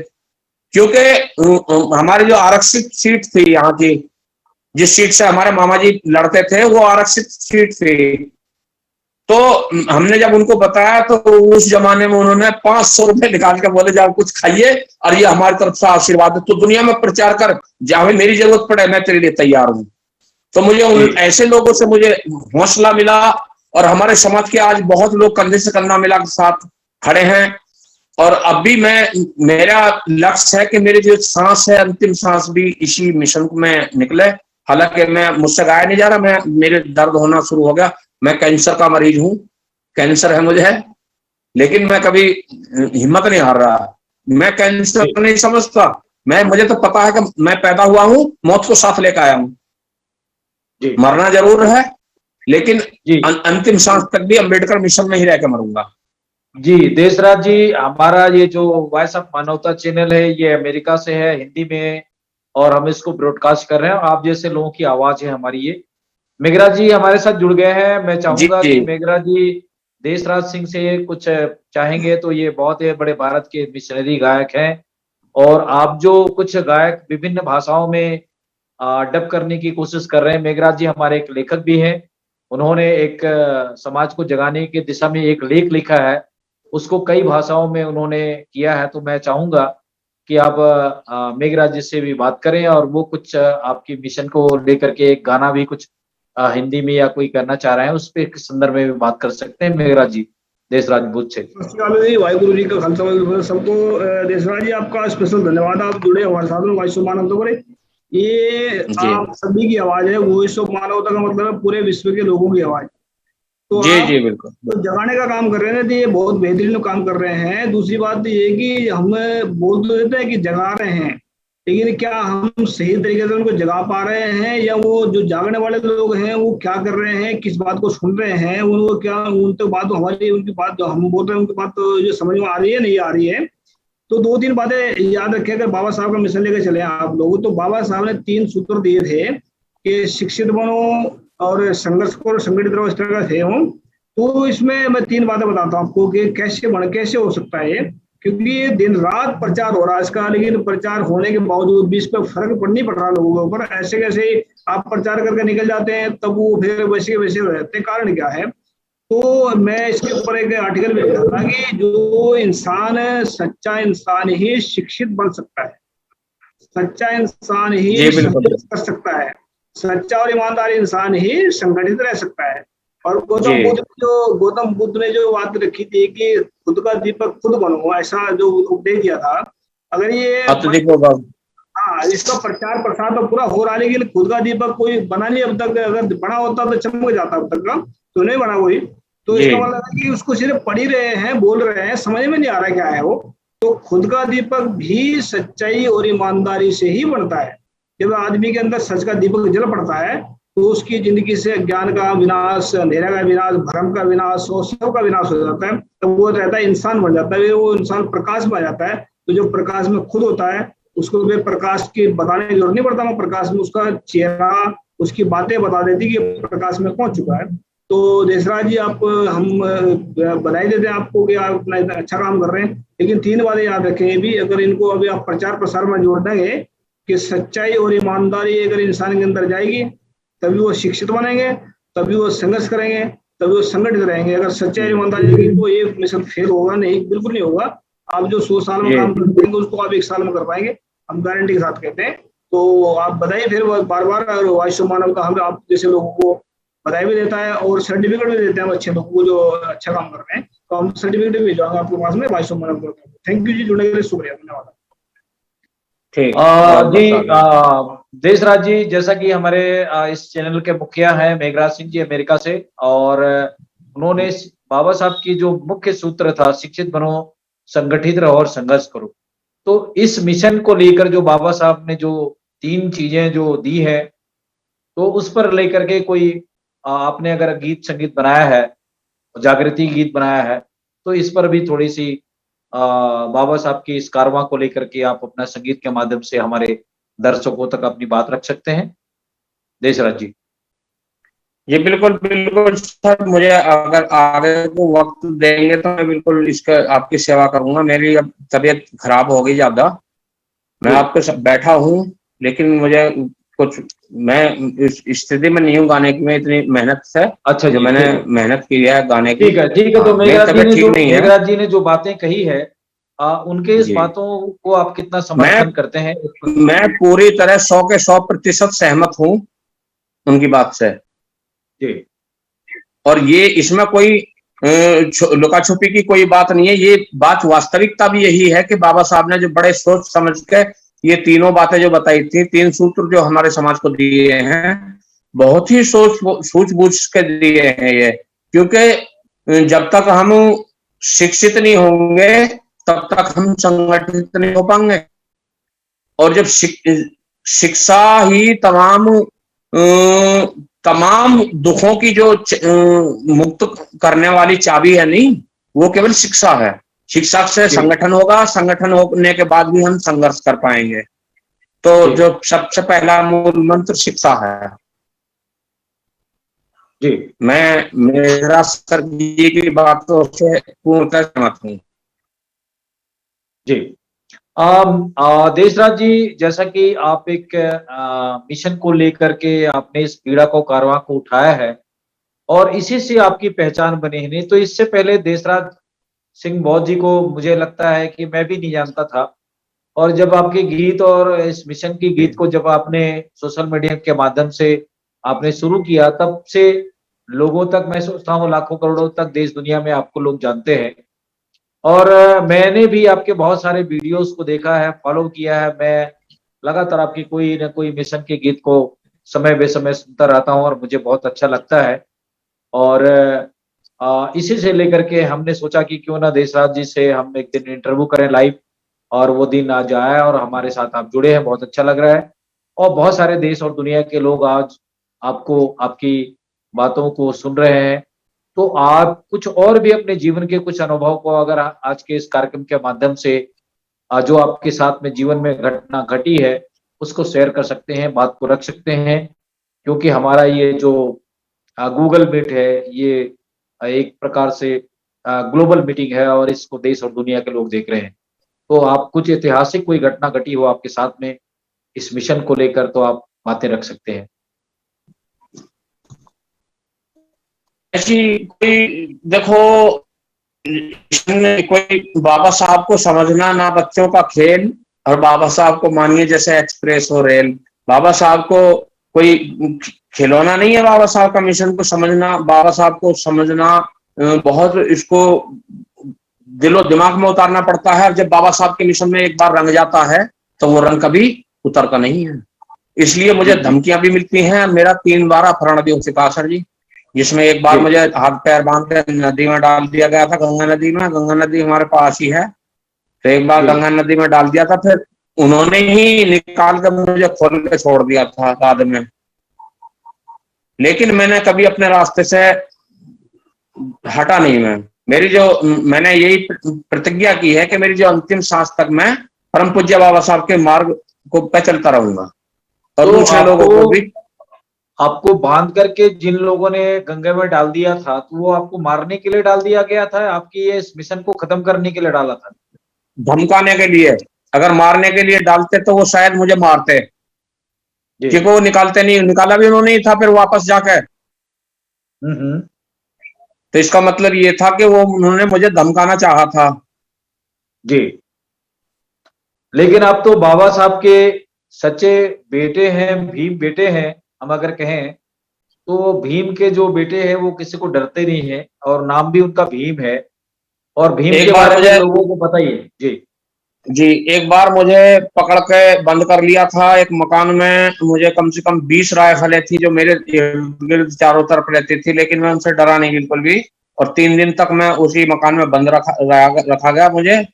क्योंकि हमारी जो आरक्षित सीट थी यहाँ की, जिस सीट से हमारे मामा जी लड़ते थे, वो आरक्षित सीट थी। तो हमने जब उनको बताया तो उस जमाने में उन्होंने 500 रुपए निकाल के बोले जाओ कुछ खाइए और ये हमारी तरफ से आशीर्वाद है, तो दुनिया में प्रचार कर, जहां मेरी जरूरत पड़े मैं तेरे लिए तैयार हूं। तो मुझे उन ऐसे लोगों से मुझे हौसला मिला और हमारे समाज के आज बहुत लोग कंधे से कंधा मिला के साथ खड़े हैं। और अब भी मेरा लक्ष्य है कि मेरी जो सांस है, अंतिम सांस भी इसी मिशन में निकले। हालांकि मैं मुझसे गाया नहीं जा रहा, मेरे दर्द होना शुरू हो गया। मैं कैंसर का मरीज हूँ, कैंसर है मुझे, लेकिन मैं कभी हिम्मत नहीं हार रहा। मैं कैंसर नहीं समझता, मुझे तो पता है कि मैं पैदा हुआ हूँ, मौत को साथ लेकर आया हूँ। मरना जरूर है, लेकिन अंतिम सांस तक भी अम्बेडकर मिशन में ही रह के मरूंगा। जी देशराज जी, हमारा ये जो वॉइस ऑफ मानवता चैनल है ये अमेरिका से है, हिंदी में, और हम इसको ब्रॉडकास्ट कर रहे हैं। आप जैसे लोगों की आवाज है हमारी ये। मेघराज जी हमारे साथ जुड़ गए हैं। मैं चाहूंगा कि मेघराज जी देशराज सिंह से कुछ चाहेंगे तो ये बहुत ही बड़े भारत के मिशनरी गायक हैं, और आप जो कुछ गायक विभिन्न भाषाओं में डब करने की कोशिश कर रहे हैं। मेघराज जी हमारे एक लेखक भी हैं, उन्होंने एक समाज को जगाने की दिशा में एक लेख लिखा है, उसको कई भाषाओं में उन्होंने किया है। तो मैं चाहूंगा कि आप मेघराज जी से भी बात करें, और वो कुछ आपकी मिशन को लेकर के एक गाना भी कुछ हिंदी में या कोई करना चाह रहे हैं, उस पे संदर्भ में भी बात कर सकते हैं मेघराज जी देशराज बुद्ध से। वाहिगुरु जी का खालसा सबको। देशराज जी आपका स्पेशल धन्यवाद, आप जुड़े हमारे साथ में वॉइस ऑफ मानवता पर। ये आप सभी की आवाज है, वॉइस ऑफ मानवता का मतलब है पूरे विश्व के लोगों की आवाज। तो जी बिल्कुल, तो जगाने का काम कर रहे हैं, तो ये बहुत बेहतरीन काम कर रहे हैं। दूसरी बात ये कि हम बोल तो देते हैं कि जगा रहे हैं, लेकिन क्या हम सही तरीके से उनको जगा पा रहे हैं, या वो जो जागने वाले लोग हैं वो क्या कर रहे हैं, किस बात को सुन रहे हैं, उनको क्या उन तो बात हमारी उनकी बात जो हम बोल रहे हैं उनकी बात तो जो समझ में आ रही है नहीं आ रही है। तो 2-3 बातें याद रखें। अगर बाबा साहब का मिशन लेकर चले आप लोग, तो बाबा साहब ने 3 सूत्र दिए थे कि शिक्षित बनो और संघर्ष को संगठित रहो, इस तरह का थे हम। तो इसमें मैं 3 बातें बताता हूँ आपको कि कैसे हो सकता है। क्योंकि ये दिन रात प्रचार हो रहा है इसका, लेकिन प्रचार होने के बावजूद भी इस पर फर्क नहीं पड़ रहा लोगों के ऊपर। ऐसे कैसे आप प्रचार करके निकल जाते हैं, तब वो फिर वैसे वैसे हो जाते हैं। कारण क्या है? तो मैं इसके ऊपर एक आर्टिकल भी लिखा था कि जो इंसान सच्चा इंसान ही शिक्षित बन सकता है, सच्चा इंसान ही संघर्ष कर सकता है, सच्चा और ईमानदार इंसान ही संगठित रह सकता है। और गौतम बुद्ध ने जो बात रखी थी कि खुद का दीपक खुद बनो, ऐसा जो उपदेश दिया था, अगर ये इसका प्रचार प्रसार तो पूरा हो रहा है, लेकिन खुद का दीपक कोई बना नहीं अब तक। अगर बना होता तो चमक जाता अब तक का, तो नहीं बना कोई। तो इसका मतलब है कि उसको सिर्फ पढ़ ही रहे हैं, बोल रहे हैं, समझ में नहीं आ रहा क्या है वो। तो खुद का दीपक भी सच्चाई और ईमानदारी से ही बनता है। जब आदमी के अंदर सच का दीपक जल पड़ता है, तो उसकी जिंदगी से ज्ञान का विनाश, अंधेरा का विनाश, भ्रम का विनाश और सब का विनाश हो जाता है। तो वो रहता है इंसान बन जाता है, वो इंसान प्रकाश में आ जाता है। तो जो प्रकाश में खुद होता है उसको भी प्रकाश की बताने की जरूरत नहीं पड़ता। प्रकाश में उसका चेहरा, उसकी बातें बता देती कि प्रकाश में पहुंच चुका है। तो देशराज जी आप हम बधाई देते हैं आपको कि आप इतना अच्छा काम कर रहे हैं। लेकिन 3 बातें याद रखें भी, अगर इनको अभी आप प्रचार प्रसार में जोड़ देंगे कि सच्चाई और ईमानदारी अगर इंसान के अंदर जाएगी, तभी वो शिक्षित बनेंगे, तभी वो संघर्ष करेंगे, तभी वो संगठित रहेंगे। अगर सच्चाई ईमानदारी जाएगी तो ये मिशन फेल होगा नहीं, बिल्कुल नहीं होगा। आप जो 100 साल में काम करेंगे उसको आप 1 साल में कर पाएंगे, हम गारंटी के साथ कहते हैं। तो आप बधाई फिर बार बार वॉइस ऑफ मानवता हम आप जैसे लोगों को बधाई भी देता है और सर्टिफिकेट भी देते हैं अच्छे लोगों को जो अच्छा काम कर रहे हैं। तो हम सर्टिफिकेट भी भेजवाएंगे आपके पास में वॉइस ऑफ मानवता। थैंक यू जी, जुड़ने के लिए शुक्रिया, धन्यवाद। जी देशराज जी, जैसा कि हमारे इस चैनल के मुखिया हैं मेघराज सिंह जी अमेरिका से, और उन्होंने बाबा साहब की जो मुख्य सूत्र था शिक्षित बनो, संगठित रहो और संघर्ष करो, तो इस मिशन को लेकर जो बाबा साहब ने जो 3 चीजें जो दी है, तो उस पर लेकर के कोई आपने अगर गीत संगीत बनाया है, जागृति गीत बनाया है, तो इस पर भी थोड़ी सी बाबा साहब की इस कारवां को लेकर के आप अपना संगीत के माध्यम से हमारे दर्शकों तक अपनी बात रख सकते हैं देशराज जी। ये बिल्कुल बिल्कुल सर, मुझे अगर आगे को वक्त देंगे तो मैं बिल्कुल इसका आपकी सेवा करूंगा। मेरी अब तबीयत खराब हो गई ज्यादा, मैं आपके साथ बैठा हूँ, लेकिन मुझे कुछ मैं इस स्थिति में नहीं हूँ गाने की में इतनी मेहनत से। अच्छा जो मैंने मेहनत की है गाने की। ठीक है। तो मेघराज जी ने जो बातें कही है, उनके इस बातों को आप कितना समर्थन करते हैं? मैं पूरी तरह 100 के 100% सहमत हूँ उनकी बात से जी। और ये इसमें कोई लुका छुपी की कोई बात नहीं है। ये बात वास्तविकता भी यही है कि बाबा साहब ने जो बड़े सोच समझ के ये तीनों बातें जो बताई थी, 3 सूत्र जो हमारे समाज को दिए हैं, बहुत ही सूझबूझ के दिए हैं ये, क्योंकि जब तक हम शिक्षित नहीं होंगे तब तक हम संगठित नहीं हो पाएंगे। और जब शिक्षा ही तमाम दुखों की जो मुक्त करने वाली चाबी है, नहीं, वो केवल शिक्षा है। शिक्षा से संगठन होगा, संगठन होने के बाद भी हम संघर्ष कर पाएंगे। तो जो सबसे पहला मूल मंत्र शिक्षा है। जी, मेरा सर जी की बातों से पूर्णतः सहमत हूँ। जी, देशराज जी, जैसा कि आप एक मिशन को लेकर के आपने इस पीड़ा को, कारवां को उठाया है और इसी से आपकी पहचान बनी है। नहीं तो इससे पहले देशराज सिंह बौद्ध जी को मुझे लगता है कि मैं भी नहीं जानता था। और जब आपके गीत और इस मिशन की गीत को जब आपने सोशल मीडिया के माध्यम से आपने शुरू किया, तब से लोगों तक, मैं सोचता हूँ लाखों करोड़ों तक देश दुनिया में आपको लोग जानते हैं। और मैंने भी आपके बहुत सारे वीडियोस को देखा है, फॉलो किया है। मैं लगातार आपकी कोई न कोई मिशन के गीत को समय बेसमय सुनता रहता हूँ और मुझे बहुत अच्छा लगता है। और इसी से लेकर के हमने सोचा कि क्यों ना देशराज जी से हम एक दिन इंटरव्यू करें लाइव, और वो दिन आज आया और हमारे साथ आप जुड़े हैं, बहुत अच्छा लग रहा है। और बहुत सारे देश और दुनिया के लोग आज आपको, आपकी बातों को सुन रहे हैं। तो आप कुछ और भी अपने जीवन के कुछ अनुभव को अगर आज के इस कार्यक्रम के माध्यम से जो आपके साथ में जीवन में घटना घटी है उसको शेयर कर सकते हैं, बात को रख सकते हैं। क्योंकि हमारा ये जो गूगल मीट है, ये एक प्रकार से ग्लोबल मीटिंग है और इसको देश और दुनिया के लोग देख रहे हैं। तो आप कुछ ऐतिहासिक कोई घटना घटी हो आपके साथ में इस मिशन को लेकर, तो आप बातें रख सकते हैं। ऐसी कोई, देखो, कोई बाबा साहब को समझना ना बच्चों का खेल। और बाबा साहब को मानिए जैसे एक्सप्रेस हो रेल, बाबा साहब को कोई खिलौना नहीं है। बाबा साहब का मिशन को समझना, बाबा साहब को समझना बहुत, इसको दिलो दिमाग में उतारना पड़ता है। जब बाबा साहब के मिशन में एक बार रंग जाता है तो वो रंग कभी उतरता नहीं है। इसलिए मुझे धमकियां भी मिलती हैं। मेरा 3 बार अपहरण भी हो चुका है सर जी, जिसमें एक बार मुझे हाथ पैर बांध के नदी में डाल दिया गया था, गंगा नदी में। गंगा नदी हमारे पास ही है, तो एक बार गंगा नदी में डाल दिया था, फिर उन्होंने ही निकाल कर मुझे खोल के छोड़ दिया था बाद में। लेकिन मैंने कभी अपने रास्ते से हटा नहीं। मैंने यही प्रतिज्ञा की है कि मेरी जो अंतिम सांस तक मैं परम पूज्य बाबा साहब के मार्ग को पे चलता रहूंगा। और दूसरे लोगों को भी। आपको बांध करके जिन लोगों ने गंगा में डाल दिया था, तो वो आपको मारने के लिए डाल दिया गया था, आपकी ये इस मिशन को खत्म करने के लिए डाला था? धमकाने के लिए। अगर मारने के लिए डालते तो वो शायद मुझे मारते, क्योंकि वो निकालते नहीं, निकाला भी उन्होंने ही था फिर वापस जाकर। तो इसका मतलब ये था कि वो उन्होंने मुझे धमकाना चाहा था। जी, लेकिन आप तो बाबा साहब के सच्चे बेटे हैं, भीम बेटे हैं। हम अगर कहें तो भीम के जो बेटे हैं वो किसी को डरते नहीं है, और नाम भी उनका भीम है। और भीम के बारे में लोगों को पता ही है। जी, एक बार मुझे पकड़ के बंद कर लिया था एक मकान में। मुझे कम से कम 20 राइफलें थी जो मेरे चारों तरफ रहती थी, लेकिन मैं उनसे डरा नहीं बिल्कुल भी। और 3 दिन तक मैं उसी मकान में बंद रखा गया मुझे।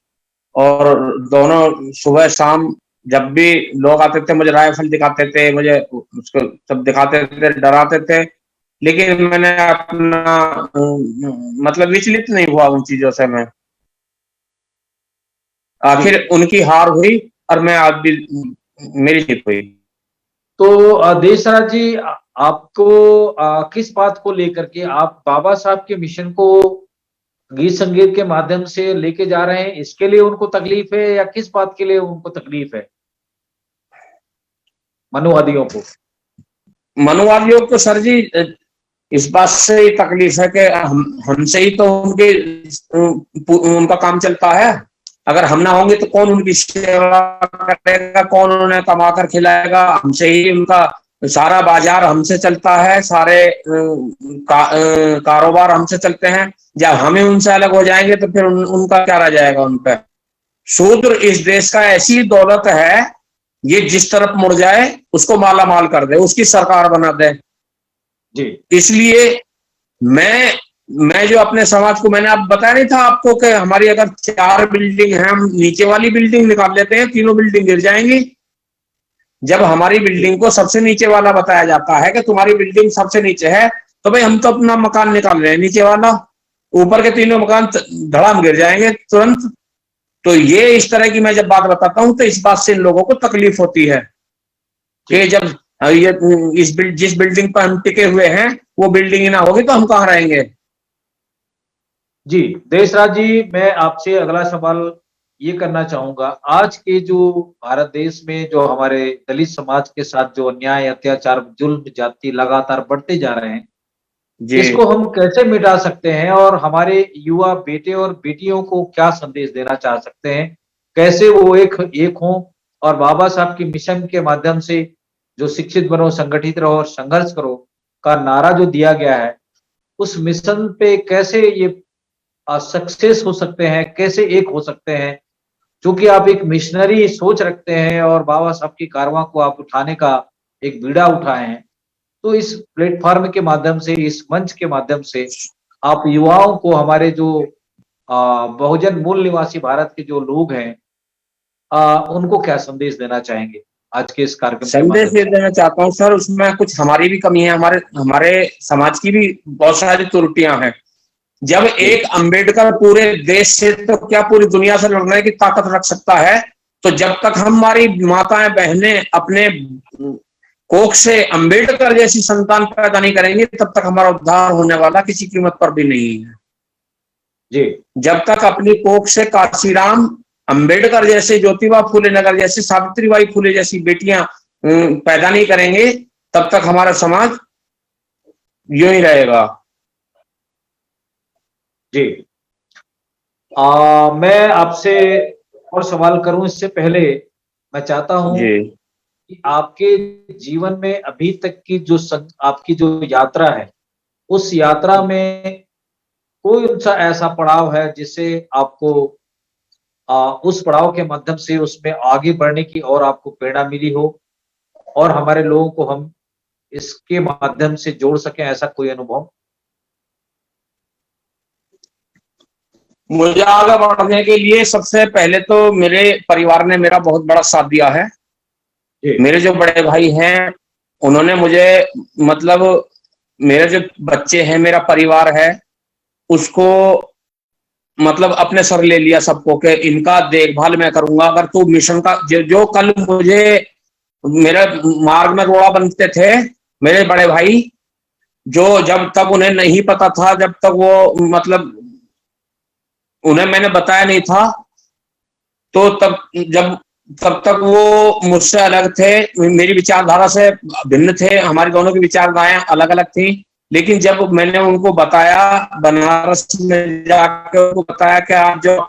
और दोनों सुबह शाम जब भी लोग आते थे मुझे राइफल दिखाते थे, मुझे उसको सब दिखाते थे, डराते थे। लेकिन मैंने अपना मतलब विचलित नहीं हुआ उन चीजों से। मैं आखिर उनकी हार हुई और मैं आज भी, मेरी जीत हुई। तो देशराज जी, आपको किस बात को लेकर के आप बाबा साहब के मिशन को गीत संगीत के माध्यम से लेके जा रहे हैं, इसके लिए उनको तकलीफ है या किस बात के लिए उनको तकलीफ है? मनुवादियों को? मनुवादियों को सर जी इस बात से ही तकलीफ है कि हमसे ही तो उनका काम चलता है। अगर हम ना होंगे तो कौन उनकी सेवा करेगा, कौन उन्हें कमाकर खिलाएगा? हमसे ही उनका सारा बाजार हमसे चलता है, सारे कारोबार हमसे चलते हैं। जब हमें उनसे अलग हो जाएंगे तो फिर उनका क्या रह जाएगा उन पर? शूद्र इस देश का ऐसी दौलत है, ये जिस तरफ मुड़ जाए उसको माला माल कर दे, उसकी सरकार बना दे। जी इसलिए मैं जो अपने समाज को, मैंने आप बताया नहीं था आपको कि हमारी अगर 4 बिल्डिंग है, हम नीचे वाली बिल्डिंग निकाल लेते हैं, तीनों बिल्डिंग गिर जाएंगी। जब हमारी बिल्डिंग को सबसे नीचे वाला बताया जाता है कि तुम्हारी बिल्डिंग सबसे नीचे है, तो भाई हम तो अपना मकान निकाल रहे हैं नीचे वाला, ऊपर के तीनों मकान धड़ाम गिर जाएंगे तुरंत। तो ये इस तरह की मैं जब बात बताता हूं तो इस बात से इन लोगों को तकलीफ होती है कि जब ये जिस बिल्डिंग पर हम टिके हुए हैं वो बिल्डिंग ही ना होगी तो हम कहाँ रहेंगे। जी देशराज जी, मैं आपसे अगला सवाल ये करना चाहूंगा। आज के जो भारत देश में जो हमारे दलित समाज के साथ जो अन्याय, अत्याचार, जुल्म, जाति लगातार बढ़ते जा रहे हैं, जी इसको हम कैसे मिटा सकते हैं और हमारे युवा बेटे और बेटियों को क्या संदेश देना चाह सकते हैं? कैसे वो एक हों और बाबा साहब की मिशन के माध्यम से जो शिक्षित बनो, संगठित रहो और संघर्ष करो का नारा जो दिया गया है, उस मिशन पे कैसे ये सक्सेस हो सकते हैं, कैसे एक हो सकते हैं? चूंकि आप एक मिशनरी सोच रखते हैं और बाबा साहब की कारवां को आप उठाने का एक बीड़ा उठाए हैं, तो इस प्लेटफॉर्म के माध्यम से, इस मंच के माध्यम से आप युवाओं को, हमारे जो बहुजन मूल निवासी भारत के जो लोग हैं, उनको क्या संदेश देना चाहेंगे आज के इस कार्यक्रम के संदेश माध्यम ये से? देना चाहता हूँ सर, उसमें कुछ हमारी भी कमी है, हमारे हमारे समाज की भी बहुत सारी त्रुटियां हैं। जब एक अंबेडकर पूरे देश से तो क्या पूरी दुनिया से लड़ने की ताकत रख सकता है, तो जब तक हमारी माताएं बहनें अपने कोख से अंबेडकर जैसी संतान पैदा नहीं करेंगे, तब तक हमारा उद्धार होने वाला किसी कीमत पर भी नहीं है। जी जब तक अपनी कोख से काशीराम अंबेडकर जैसे, ज्योतिबा फूले नगर जैसे, सावित्रीबाई फूले जैसी बेटियां पैदा नहीं करेंगे, तब तक हमारा समाज यूं ही रहेगा। जी मैं आपसे और सवाल करूं इससे पहले मैं चाहता हूं जी कि आपके जीवन में अभी तक की जो आपकी जो यात्रा है, उस यात्रा में कोई सा ऐसा पड़ाव है जिससे आपको उस पड़ाव के माध्यम से उसमें आगे बढ़ने की और आपको प्रेरणा मिली हो और हमारे लोगों को हम इसके माध्यम से जोड़ सकें, ऐसा कोई अनुभव? मुझे आगे बढ़ने के लिए सबसे पहले तो मेरे परिवार ने मेरा बहुत बड़ा साथ दिया है। जी मेरे जो बड़े भाई हैं उन्होंने मुझे, मतलब मेरे जो बच्चे हैं, मेरा परिवार है, उसको मतलब अपने सर ले लिया सबको कि इनका देखभाल मैं करूंगा। अगर तू मिशन का जो कल मुझे मेरे मार्ग में रोड़ा बनते थे मेरे बड़े भाई, जो जब तक उन्हें नहीं पता था, जब तक वो मतलब उन्हें मैंने बताया नहीं था, तो तब तक वो मुझसे अलग थे, मेरी विचारधारा से भिन्न थे, हमारी दोनों की विचारधाराएं अलग अलग थी। लेकिन जब मैंने उनको बताया, बनारस में जाकर उनको बताया कि आप जो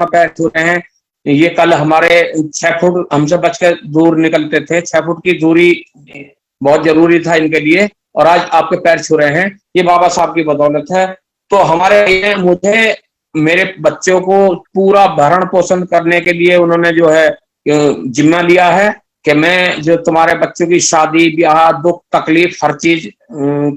पैर छू रहे हैं, ये कल हमारे 6 फुट हमसे बच के दूर निकलते थे, 6 फुट की दूरी बहुत जरूरी था इनके लिए, और आज आपके पैर छू रहे हैं, ये बाबा साहब की बदौलत है। तो हमारे मुझे मेरे बच्चों को पूरा भरण पोषण करने के लिए उन्होंने जो है जिम्मा लिया है कि मैं जो तुम्हारे बच्चों की शादी ब्याह दुख तकलीफ हर चीज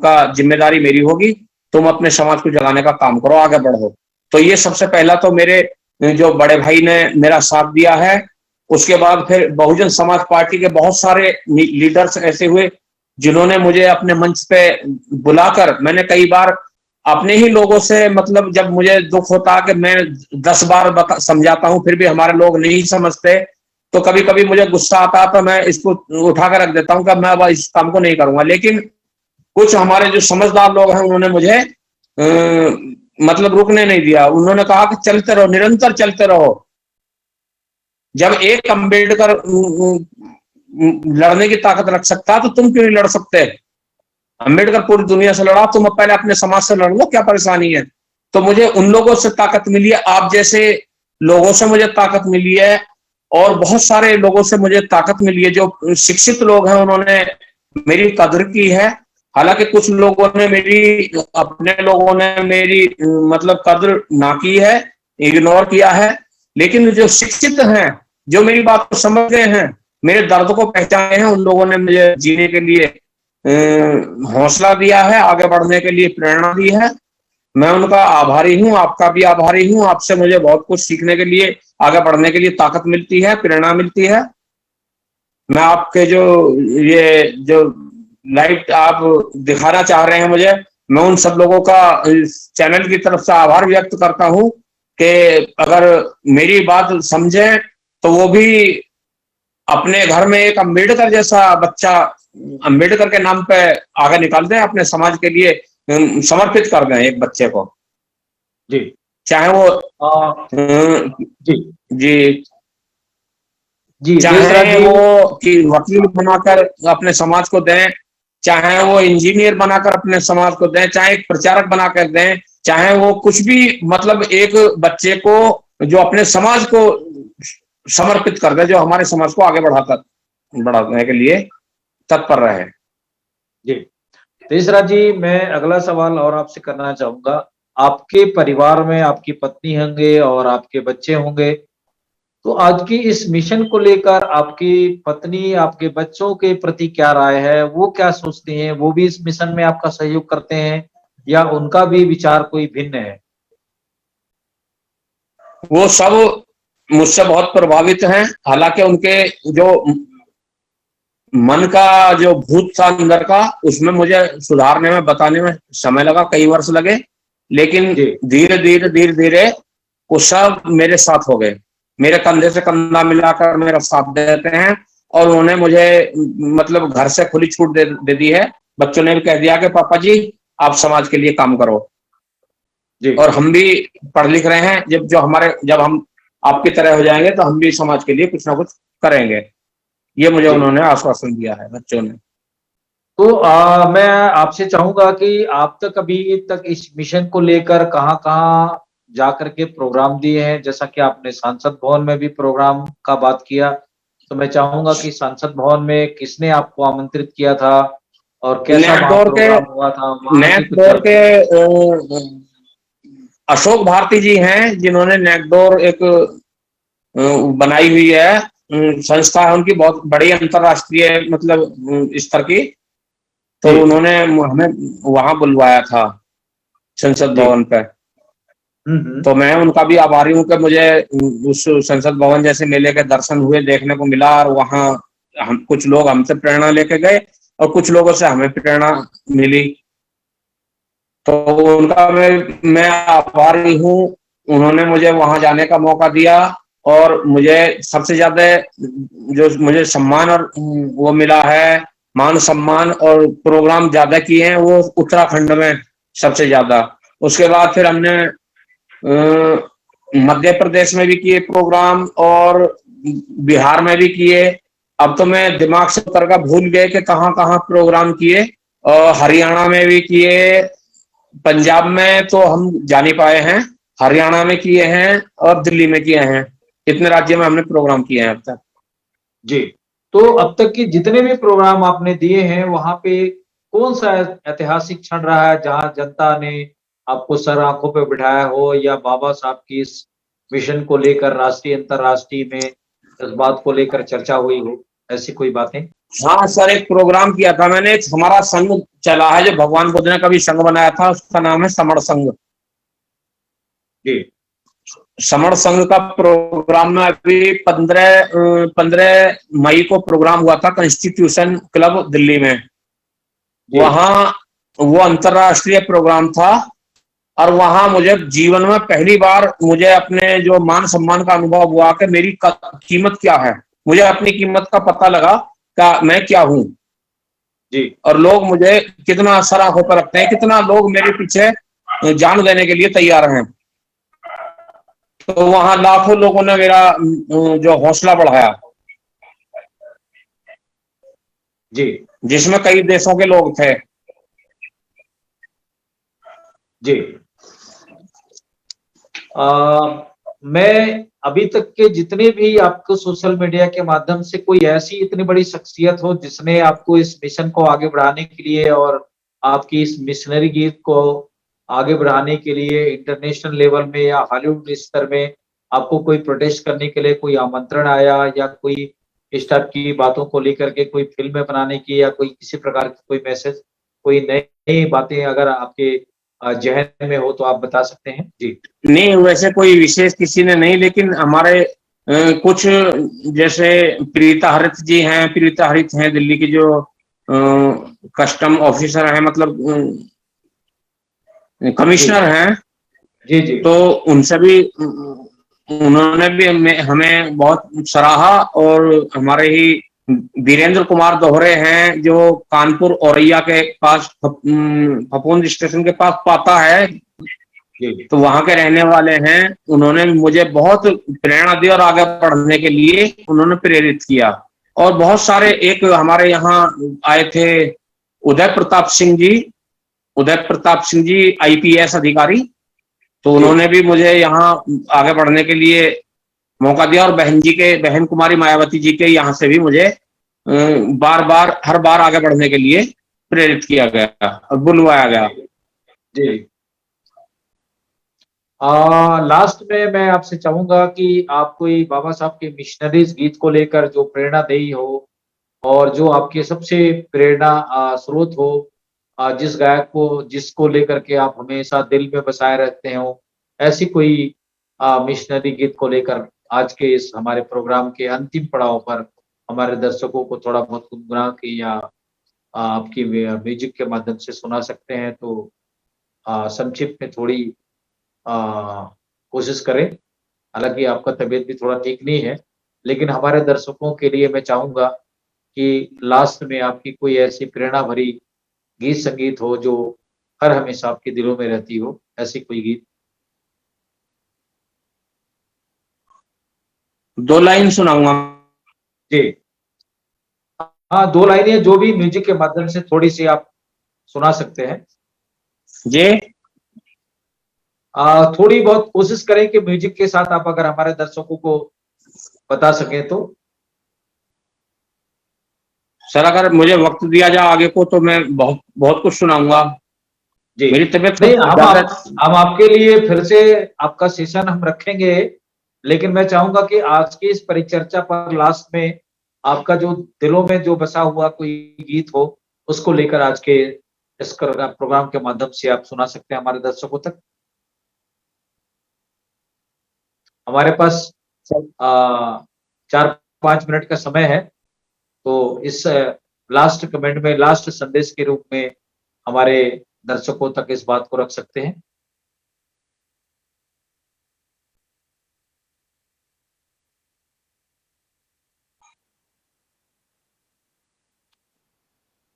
का जिम्मेदारी मेरी होगी, तुम अपने समाज को जगाने का काम करो, आगे बढ़ो। तो ये सबसे पहला तो मेरे जो बड़े भाई ने मेरा साथ दिया है। उसके बाद फिर बहुजन समाज पार्टी के बहुत सारे लीडर्स ऐसे हुए जिन्होंने मुझे अपने मंच पे बुलाकर, मैंने कई बार अपने ही लोगों से, मतलब जब मुझे दुख होता कि मैं 10 बार समझाता हूं फिर भी हमारे लोग नहीं समझते, तो कभी कभी मुझे गुस्सा आता तो मैं इसको उठाकर रख देता हूं कि मैं अब इस काम को नहीं करूंगा। लेकिन कुछ हमारे जो समझदार लोग हैं उन्होंने मुझे मतलब रुकने नहीं दिया। उन्होंने कहा कि चलते रहो, निरंतर चलते रहो। जब एक अंबेडकर लड़ने की ताकत रख सकता तो तुम क्यों नहीं लड़ सकते? अंबेडकर पूरी दुनिया से लड़ा, तुम पहले अपने समाज से लड़ लो, क्या परेशानी है? तो मुझे उन लोगों से ताकत मिली है, आप जैसे लोगों से मुझे ताकत मिली है, और बहुत सारे लोगों से मुझे ताकत मिली है। जो शिक्षित लोग हैं उन्होंने मेरी कदर की है। हालांकि कुछ लोगों ने मेरी, अपने लोगों ने मेरी मतलब कदर ना की है, इग्नोर किया है। लेकिन जो शिक्षित हैं, जो मेरी बात को समझ गए हैं, मेरे दर्द को पहचाने हैं, उन लोगों ने मुझे जीने के लिए हौसला दिया है, आगे बढ़ने के लिए प्रेरणा दी है। मैं उनका आभारी हूँ, आपका भी आभारी हूँ। आपसे मुझे बहुत कुछ सीखने के लिए, आगे बढ़ने के लिए ताकत मिलती है, प्रेरणा मिलती है। मैं आपके ये जो लाइव आप दिखाना चाह रहे हैं मुझे, मैं उन सब लोगों का इस चैनल की तरफ से आभार व्यक्त करता हूँ कि अगर मेरी बात समझे तो वो भी अपने घर में एक अम्बेडकर जैसा बच्चा, अम्बेडकर के नाम पे आगे निकाल दें, अपने समाज के लिए समर्पित कर दें एक बच्चे को। जी। चाहे वो जी जी जी देशराज चाहे जी। वो कि वकील बनाकर अपने समाज को दें, चाहे वो इंजीनियर बनाकर अपने समाज को दें, चाहे एक प्रचारक बनाकर दें, चाहे वो कुछ भी, मतलब एक बच्चे को जो अपने समाज को समर्पित कर दे, जो हमारे समाज को आगे बढ़ाने के लिए तत्पर रहे। जी देशराज जी, मैं अगला सवाल और आपसे करना चाहूंगा। आपके परिवार में आपकी पत्नी होंगे और आपके बच्चे होंगे, तो आज की इस मिशन को लेकर आपकी पत्नी आपके बच्चों के प्रति क्या राय है? वो क्या सोचते हैं? वो भी इस मिशन में आपका सहयोग करते हैं या उनका भी विचार कोई भिन्न है? वो सब मुझसे बहुत प्रभावित हैं। हालांकि उनके जो मन का जो भूत था अंदर का, उसमें मुझे सुधारने में, बताने में समय लगा, कई वर्ष लगे। लेकिन जी धीरे धीरे वो सब मेरे साथ हो गए, मेरे कंधे से कंधा मिलाकर मेरा साथ देते हैं। और उन्होंने मुझे मतलब घर से खुली छूट दे दी है। बच्चों ने भी कह दिया कि पापा जी आप समाज के लिए काम करो। जी और हम भी पढ़ लिख रहे हैं, जब हम आपकी तरह हो जाएंगे तो हम भी समाज के लिए कुछ ना कुछ करेंगे। ये मुझे जी। उन्होंने आश्वासन दिया है बच्चों ने। तो मैं आपसे चाहूंगा कि आप तक अभी तक इस मिशन को लेकर कहाँ-कहाँ जाकर के प्रोग्राम दिए हैं? जैसा कि आपने सांसद भवन में भी प्रोग्राम का बात किया, तो मैं चाहूंगा कि सांसद भवन में किसने आपको आमंत्रित किया था और कैसा नेक वहाँ दौर के प्रोग्राम हुआ था? वहाँ की नेक कुछ दौर के जानकारी। अशोक भारती जी हैं, जिन्होंने नेकडोर एक बनाई हुई है, संस्था है उनकी, बहुत बड़ी अंतरराष्ट्रीय मतलब स्तर की। तो जी, उन्होंने हमें वहां बुलवाया था संसद जी। भवन पे। हुँ। तो मैं उनका भी आभारी हूँ कि मुझे उस संसद भवन जैसे मेले के दर्शन हुए, देखने को मिला। और वहाँ हम कुछ लोग हमसे प्रेरणा लेके गए और कुछ लोगों से हमें प्रेरणा मिली। तो उनका मैं आभारी हूँ। उन्होंने मुझे वहां जाने का मौका दिया। और मुझे सबसे ज्यादा जो मुझे सम्मान और वो मिला है, मान सम्मान और प्रोग्राम ज्यादा किए हैं वो उत्तराखंड में सबसे ज्यादा। उसके बाद फिर हमने मध्य प्रदेश में भी किए प्रोग्राम और बिहार में भी किए। अब तो मैं दिमाग से उतर का भूल गए कि कहाँ कहाँ प्रोग्राम किए। और हरियाणा में भी किए, पंजाब में तो हम जा नहीं पाए हैं, हरियाणा में किए हैं और दिल्ली में किए हैं। इतने राज्यों में हमने प्रोग्राम किए हैं अब तक। जी, तो अब तक के जितने भी प्रोग्राम आपने दिए हैं, वहाँ पे कौन-सा ऐतिहासिक क्षण रहा है, जहाँ जनता ने आपको सर आँखों पे बिठाया हो या बाबा साहब की इस मिशन को लेकर राष्ट्रीय, अंतर्राष्ट्रीय में इस बात को लेकर चर्चा हुई हो, ऐसी कोई बातें? हाँ सर, एक प्रोग्राम किया था मैंने। एक हमारा संघ चला है जो भगवान बुद्ध ने कभी संघ बनाया था, उसका नाम है समण संघ। जी, समण संघ का प्रोग्राम में अभी 15 मई को प्रोग्राम हुआ था कॉन्स्टिट्यूशन क्लब दिल्ली में। जी, वहां वो अंतरराष्ट्रीय प्रोग्राम था। और वहां मुझे जीवन में पहली बार मुझे अपने जो मान सम्मान का अनुभव हुआ कि मेरी कीमत क्या है। मुझे अपनी कीमत का पता लगा कि मैं क्या हूं। जी, और लोग मुझे कितना सर आंखों पर रखते हैं, कितना लोग मेरे पीछे जान देने के लिए तैयार हैं। तो वहां लाखों लोगों ने मेरा जो हौसला बढ़ाया, जी, जिसमें कई देशों के लोग थे। जी। मैं अभी तक के जितने भी आपको सोशल मीडिया के माध्यम से कोई ऐसी इतनी बड़ी शख्सियत हो जिसने आपको इस मिशन को आगे बढ़ाने के लिए और आपकी इस मिशनरी गीत को आगे बढ़ाने के लिए इंटरनेशनल लेवल में या हॉलीवुड स्तर में आपको कोई प्रोटेस्ट करने के लिए कोई आमंत्रण आया या कोई इस टाइप की बातों को लेकर के कोई फिल्में बनाने की या कोई किसी प्रकार की कोई मैसेज, कोई नई बातें अगर आपके जहन में हो तो आप बता सकते हैं? जी। नहीं, वैसे कोई विशेष किसी ने नहीं, लेकिन हमारे कुछ जैसे प्रीता हरित जी हैं, प्रीता हरित हैं दिल्ली की जो कस्टम ऑफिसर हैं, मतलब कमिश्नर हैं, जी जी। तो उनसे भी उन्होंने भी हमें बहुत सराहा। और हमारे ही वीरेंद्र कुमार दोहरे हैं जो कानपुर औरैया के पास फफूंद स्टेशन के पास पाता है, तो वहां के रहने वाले हैं। उन्होंने मुझे बहुत प्रेरणा दी और आगे बढ़ने के लिए उन्होंने प्रेरित किया। और बहुत सारे, एक हमारे यहाँ आए थे उदय प्रताप सिंह जी, उदय प्रताप सिंह जी आईपीएस अधिकारी, तो उन्होंने भी मुझे यहाँ आगे बढ़ने के लिए मौका दिया। और बहन जी के, बहन कुमारी मायावती जी के यहाँ से भी मुझे बार बार, हर बार आगे बढ़ने के लिए प्रेरित किया गया और बुलवाया गया। जी। लास्ट में मैं आपसे चाहूंगा कि आप कोई बाबा साहब के मिशनरीज गीत को लेकर जो प्रेरणादायी हो और जो आपके सबसे प्रेरणा स्रोत हो, जिस गायक को, जिसको लेकर के आप हमेशा दिल में बसाए रहते हो, ऐसी कोई मिशनरी गीत को लेकर आज के इस हमारे प्रोग्राम के अंतिम पड़ाव पर हमारे दर्शकों को थोड़ा बहुत गुनगुना के या आपकी म्यूजिक के माध्यम से सुना सकते हैं तो संक्षिप्त में थोड़ी कोशिश करें। हालांकि आपका तबीयत भी थोड़ा ठीक नहीं है, लेकिन हमारे दर्शकों के लिए मैं चाहूंगा कि लास्ट में आपकी कोई ऐसी प्रेरणा भरी गीत संगीत हो जो हर हमेशा आपके दिलों में रहती हो, ऐसी कोई गीत। 2 लाइन सुनाऊंगा जी हाँ, 2 लाइनें जो भी म्यूजिक के माध्यम से थोड़ी सी आप सुना सकते हैं जी। थोड़ी बहुत कोशिश करें कि म्यूजिक के साथ आप अगर हमारे दर्शकों को बता सकें तो। सर अगर मुझे वक्त दिया जाए आगे को तो मैं बहुत बहुत कुछ सुनाऊंगा। जी मेरी तबीयत नहीं, हम आपके लिए फिर से आपका सेशन हम रखेंगे, लेकिन मैं चाहूंगा कि आज की इस परिचर्चा पर लास्ट में आपका जो दिलों में जो बसा हुआ कोई गीत हो, उसको लेकर आज के इस प्रोग्राम के माध्यम से आप सुना सकते हैं हमारे दर्शकों तक। हमारे पास 4-5 मिनट का समय है, तो इस लास्ट कमेंट में, लास्ट संदेश के रूप में हमारे दर्शकों तक इस बात को रख सकते हैं।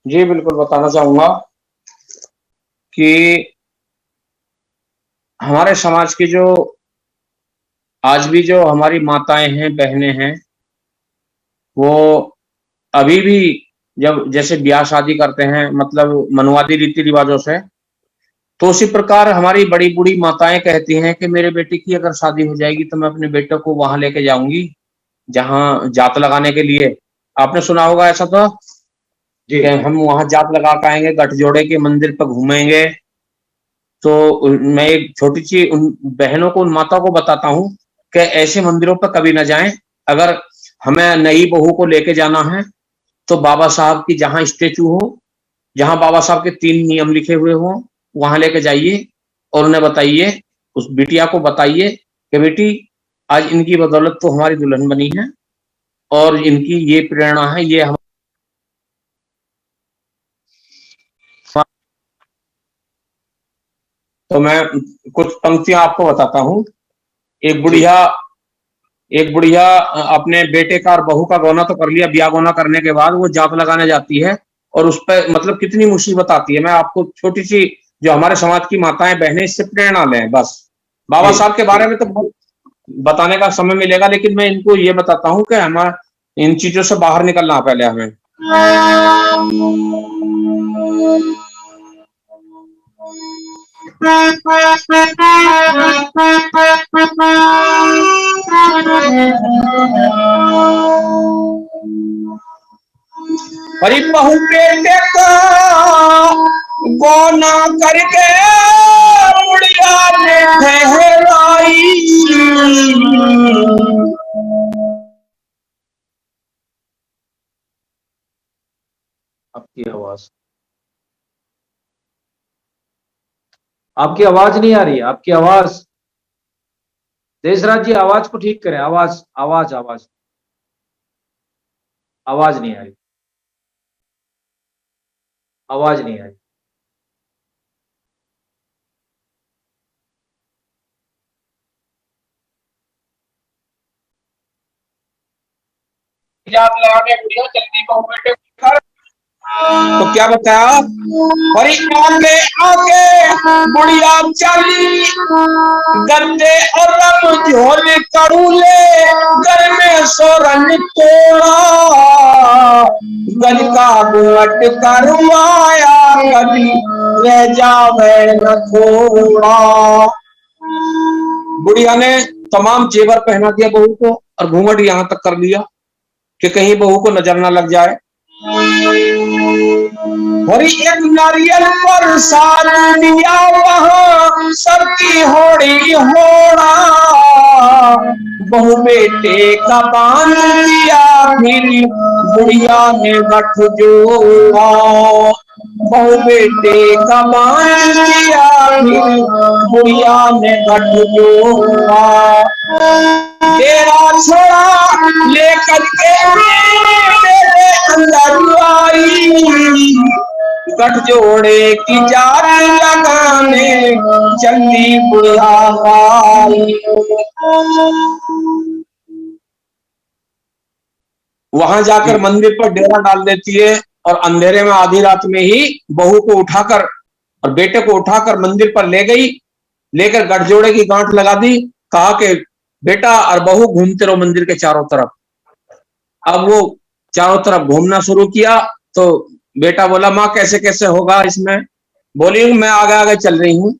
जी बिल्कुल बताना चाहूंगा कि हमारे समाज की जो आज भी जो हमारी माताएं हैं, बहनें हैं, वो अभी भी जब जैसे ब्याह शादी करते हैं, मतलब मनवादी रीति रिवाजों से, तो उसी प्रकार हमारी बड़ी बूढ़ी माताएं कहती हैं कि मेरे बेटे की अगर शादी हो जाएगी तो मैं अपने बेटे को वहां लेके जाऊंगी जहां जात लगाने के लिए। आपने सुना होगा ऐसा तो, जी कि हम वहां जात लगा के आएंगे, गठजोड़े के मंदिर पर घूमेंगे। तो मैं एक छोटी सी उन बहनों को, उन माताओं को बताता हूँ कि ऐसे मंदिरों पर कभी ना जाएं। अगर हमें नई बहू को लेके जाना है तो बाबा साहब की जहां स्टेचू हो, जहां बाबा साहब के 3 नियम लिखे हुए हों, वहां लेके जाइए और उन्हें बताइए, उस बिटिया को बताइए कि बेटी आज इनकी बदौलत तो हमारी दुल्हन बनी है और इनकी ये प्रेरणा है, ये हम। तो मैं कुछ पंक्तियां आपको बताता हूँ। एक बुढ़िया एक बुढ़िया अपने बेटे का और बहू का गौना तो कर लिया, ब्याह गौना करने के बाद वो जात लगाने जाती है और उस पर मतलब कितनी मुसीबत आती है। मैं आपको छोटी सी, जो हमारे समाज की माताएं बहनें, इससे प्रेरणा लें बस। बाबा साहब के बारे में तो बहुत बताने का समय मिलेगा, लेकिन मैं इनको ये बताता हूँ कि हमारा इन चीजों से बाहर निकलना पहले हमें। हरी बहू बेटे का गौना करके बुढ़िया ने ठहराई, आपकी आवाज आपकी आवाज नहीं आ रही है, आपकी आवाज। देशराज जी आवाज को ठीक करें, आवाज आवाज आवाज आवाज नहीं आ रही, आवाज नहीं आ रही। तो क्या बताया, अरे आगे आगे बुढ़िया चली, गंदे और रंग झोले कड़ूले, घर में सोरन तोड़ा, गज का घूंघट करवाया, कभी रह जावे न थोड़ा। बुढ़िया ने तमाम जेवर पहना दिया बहू को और घूंघट यहाँ तक कर लिया कि कहीं बहू को नजर ना लग जाए। और एक नारियल पर साल दिया, वहां सबकी होड़ी होड़ा, बहू बेटे का बांध दिया, फिर बुढ़िया ने गठ जोड़ा। बहू बेटे का बांध दिया, फिर बुढ़िया ने गठ जोड़ा। तेरा छोड़ा लेकर के मेरे अंदर आई, गठ जोड़े की जार लगाने चली बुढ़िया आई। वहां जाकर मंदिर पर डेरा डाल देती है और अंधेरे में आधी रात में ही बहू को उठाकर और बेटे को उठाकर मंदिर पर ले गई, लेकर गठजोड़े की गांठ लगा दी, कहा कि बेटा और बहू घूमते रहो मंदिर के चारों तरफ। अब वो चारों तरफ घूमना शुरू किया तो बेटा बोला, माँ कैसे कैसे होगा इसमें? बोली मैं आगे आगे चल रही हूँ।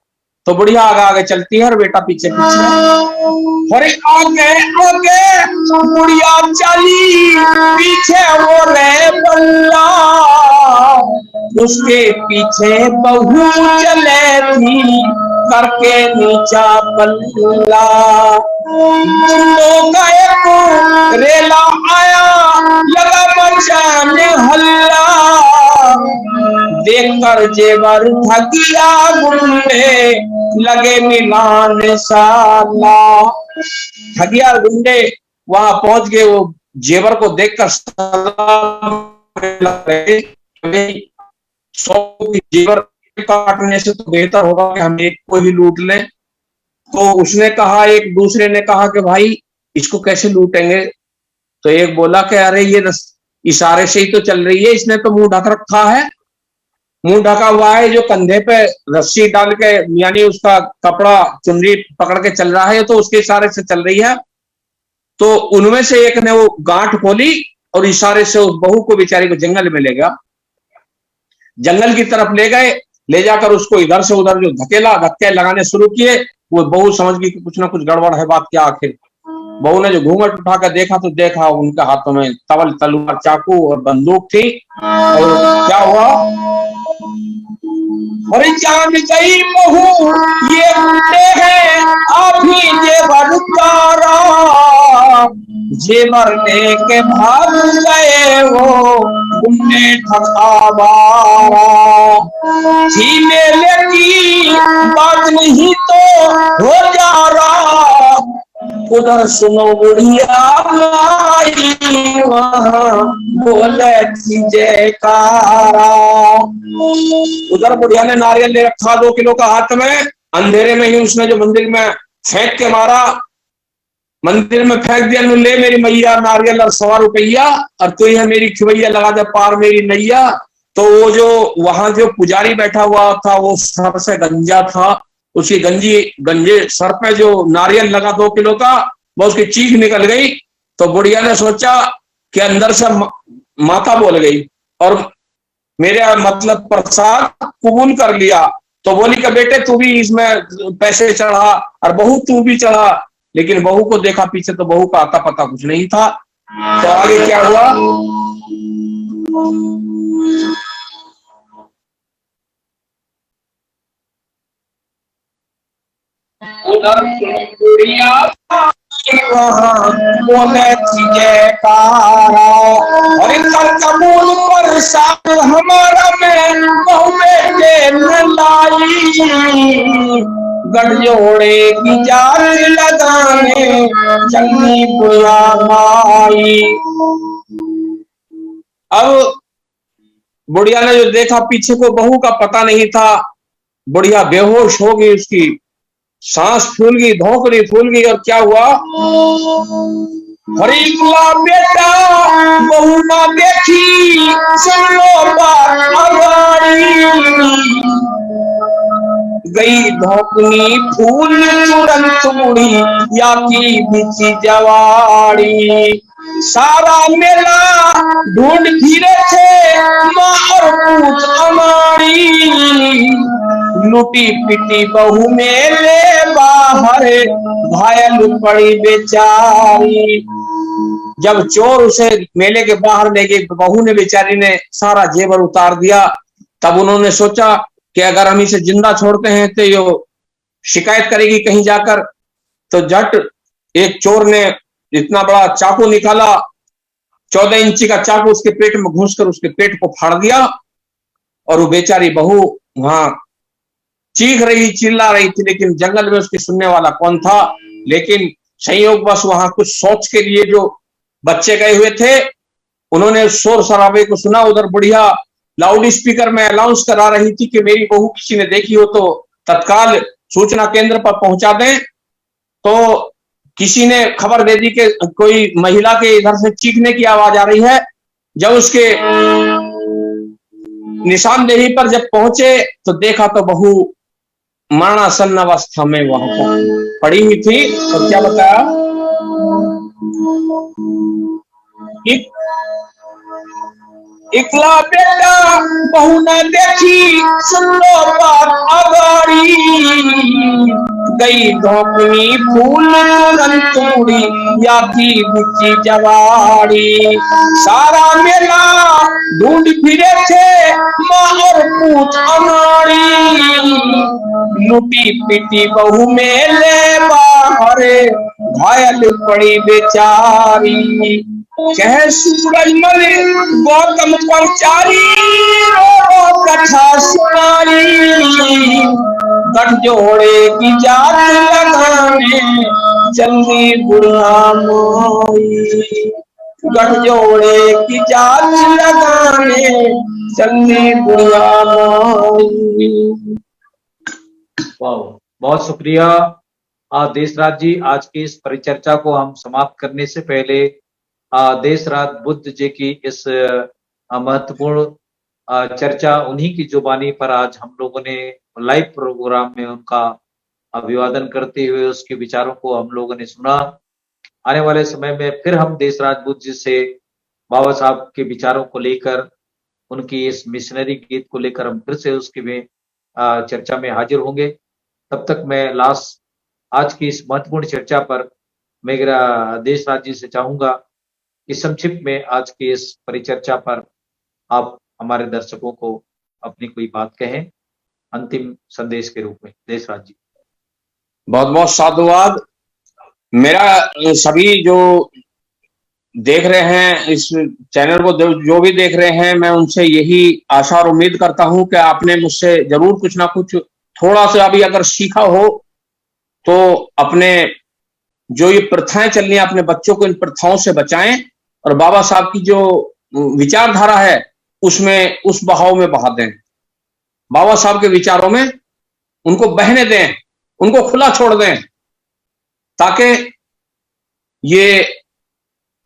तो बुढ़िया आगे आगे चलती है और बेटा पीछे पीछे। अरे आगे आगे बुढ़िया चली, पीछे वो रे बल्ला, उसके पीछे बहू चले थी करके नीचा पल्ला। तो गए को रेला आया, लगा मचाने हल्ला, देखकर जेवर ठगिया गुंडे लगे मिलान साला। ठगिया गुंडे वहां पहुंच गए, वो जेवर को देखकर जेवर काटने से तो बेहतर होगा कि हम एक को ही लूट लें। तो उसने कहा, एक दूसरे ने कहा कि भाई इसको कैसे लूटेंगे? तो एक बोला कि अरे ये इशारे से ही तो चल रही है, इसने तो मुंह ढक रखा है, मुंह ढका हुआ है, जो कंधे पे रस्सी डाल के यानी उसका कपड़ा चुनरी पकड़ के चल रहा है, तो उसके इशारे से चल रही है। तो उनमें से एक ने वो गांठ खोली और इशारे से उस बहू को बेचारी को जंगल में ले गया। जंगल की तरफ ले गए, ले जाकर उसको इधर से उधर जो धक्के लगाने शुरू किए। वो बहू समझ गई कि कुछ ना कुछ गड़बड़ है, बात क्या आखिर। बहू ने जो घूंघट उठाकर देखा तो देखा उनके हाथों में तवल, तलवार, चाकू और बंदूक थी। और क्या हुआ, अरे जान गई बहू ये गुंडे हैं, आप ही जेवर उतारा, जेवर लेके भाग गए वो गुंडे ठकावारा। थी मेले की बात नहीं तो हो जा रहा, उधर सुनो बुढ़िया वहां बोले थी जयकारा। उधर बुढ़िया ने नारियल ले रखा 2 किलो का हाथ में, अंधेरे में ही उसने जो मंदिर में फेंक के मारा, मंदिर में फेंक दिया, ले मेरी मैया नारियल और 100 रुपया, और तू है मेरी खिवैया लगा दे पार मेरी नैया। तो वो जो वहां जो पुजारी बैठा हुआ था वो सर से गंजा था, उसकी गंजे सर पे जो नारियल लगा 2 किलो का, वो उसकी चीख निकल गई। तो बुढ़िया ने सोचा कि अंदर से माता बोल गई और मेरे मतलब प्रसाद कबूल कर लिया। तो बोली कि बेटे तू भी इसमें पैसे चढ़ा और बहू तू भी चढ़ा। लेकिन बहू को देखा पीछे तो बहू का आता पता कुछ नहीं था। तो आगे क्या हुआ, उधर बुढ़िया वहां बोले थी जयकारा, और इधर कबूल पर साथ हमारा में बहु बेटे न लाई, गठजोड़े की जात लगाने चलनी बुढ़िया माई। अब बुढ़िया ने जो देखा पीछे को बहू का पता नहीं था, बुढ़िया बेहोश हो गई, उसकी सांस फूल गई, धोकड़ी फूल गई। और क्या हुआ, हरीला बेटा बहू ना देखी, सुन लो बात अगाड़ी, गई धोकनी फूल तुरंत बुढ़ी या की बिची जवाड़ी। सारा मेला ढूंढ फिरे थे माँ और पूछ अमाड़ी, लुटी पिटी बहू मेले बाहर घायल पड़ी बेचारी। जब चोर उसे मेले के बाहर ले गए, बहू ने बेचारी ने सारा जेवर उतार दिया। तब उन्होंने सोचा कि अगर हम इसे जिंदा छोड़ते हैं तो ये शिकायत करेगी कहीं जाकर। तो झट एक चोर ने इतना बड़ा चाकू निकाला, 14 इंची का चाकू, उसके पेट में घुसकर उसके पेट को फाड़ दिया। और वो बेचारी बहू वहां चीख रही, चिल्ला रही थी, लेकिन जंगल में उसकी सुनने वाला कौन था। लेकिन संयोगवश वहां कुछ सोच के लिए जो बच्चे गए हुए थे, उन्होंने शोर शराबे को सुना। उधर बुढ़िया लाउड स्पीकर में अनाउंस करा रही थी कि मेरी बहू किसी ने देखी हो तो तत्काल सूचना केंद्र पर पहुंचा दें। तो किसी ने खबर दे दी कि कोई महिला के इधर से चीखने की आवाज आ रही है। जब उसके निशानदेही पर जब पहुंचे तो देखा तो बहू मरणासन अवस्था में वहां पर पड़ी हुई थी। और क्या बताया, इकला बेटा बहू न देखी, सुन लो बात अगाड़ी, गई धोकनी फूल तुरंत मुड़ी या की बिची जवाड़ी। सारा मेला ढूंढ फिरे थे माँ और पूछ अनाड़ी, लुटी पिटी बहू मेले बाहर घायल पड़ी बेचारी। कह सूरजमल गौतम पंचारी, रो कथा सुनाई, गठजोड़े की जात लगाने चलनी बुढ़िया माई, गठजोड़े की जात लगाने चलनी बुढ़िया माई। वाह, बहुत शुक्रिया देशराज जी। आज की इस परिचर्चा को हम समाप्त करने से पहले देशराज बुद्ध जी की इस महत्वपूर्ण चर्चा, उन्हीं की जुबानी पर आज हम लोगों ने लाइव प्रोग्राम में उनका अभिवादन करते हुए उसके विचारों को हम लोगों ने सुना। आने वाले समय में फिर हम देशराज बुद्ध जी से बाबा साहब के विचारों को लेकर, उनकी इस मिशनरी गीत को लेकर हम फिर से उसकी में चर्चा में हाजिर होंगे। तब तक मैं आज की इस महत्वपूर्ण चर्चा पर मेरा देशराज जी से चाहूंगा कि संक्षिप्त में आज की इस परिचर्चा पर आप हमारे दर्शकों को अपनी कोई बात कहें अंतिम संदेश के रूप में। देशराज जी। बहुत बहुत साधुवाद। मेरा सभी जो देख रहे हैं इस चैनल को, जो भी देख रहे हैं, मैं उनसे यही आशा और उम्मीद करता हूं कि आपने मुझसे जरूर कुछ ना कुछ थोड़ा सा अभी अगर सीखा हो, तो अपने जो ये प्रथाएं चल रही हैं, अपने बच्चों को इन प्रथाओं से बचाएं और बाबा साहब की जो विचारधारा है उसमें, उस बहाव में बहा दें। बाबा साहब के विचारों में उनको बहने दें, उनको खुला छोड़ दें, ताकि ये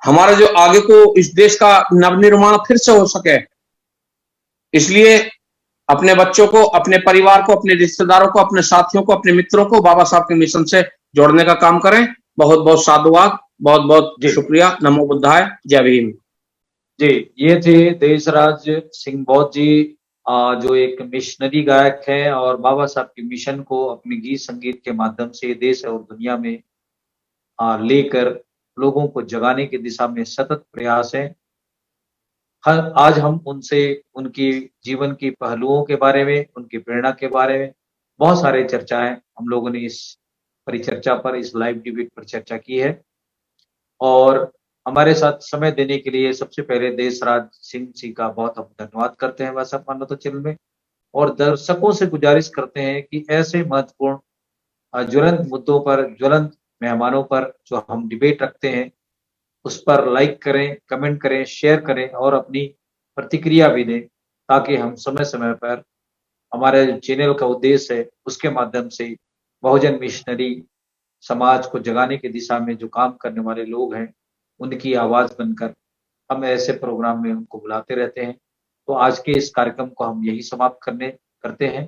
हमारा जो आगे को इस देश का नवनिर्माण फिर से हो सके। इसलिए अपने बच्चों को, अपने परिवार को, अपने रिश्तेदारों को, अपने साथियों को, अपने मित्रों को बाबा साहब के मिशन से जोड़ने का काम करें। बहुत बहुत साधुवाद, बहुत बहुत शुक्रिया। नमो बुद्धाय, जय भीम। जी, ये थे देशराज सिंह बौद्ध जी, जो एक मिशनरी गायक हैं और बाबा साहब के मिशन को अपने गीत संगीत के माध्यम से देश और दुनिया में लेकर लोगों को जगाने की दिशा में सतत प्रयास है। आज हम उनसे उनकी जीवन की पहलुओं के बारे में, उनकी प्रेरणा के बारे में बहुत सारे चर्चाएं हम लोगों ने इस परिचर्चा पर, इस लाइव डिबेट पर चर्चा की है। और हमारे साथ समय देने के लिए सबसे पहले देशराज सिंह जी का बहुत हम धन्यवाद करते हैं व्हाट्सएप मानवता चैनल में, और दर्शकों से गुजारिश करते हैं कि ऐसे महत्वपूर्ण ज्वलंत मुद्दों पर, ज्वलंत मेहमानों पर जो हम डिबेट रखते हैं उस पर लाइक करें, कमेंट करें, शेयर करें और अपनी प्रतिक्रिया भी दें, ताकि हम समय समय पर हमारे चैनल का उद्देश्य है उसके माध्यम से बहुजन मिशनरी समाज को जगाने की दिशा में जो काम करने वाले लोग हैं उनकी आवाज बनकर हम ऐसे प्रोग्राम में उनको बुलाते रहते हैं। तो आज के इस कार्यक्रम को हम यही समाप्त करते हैं।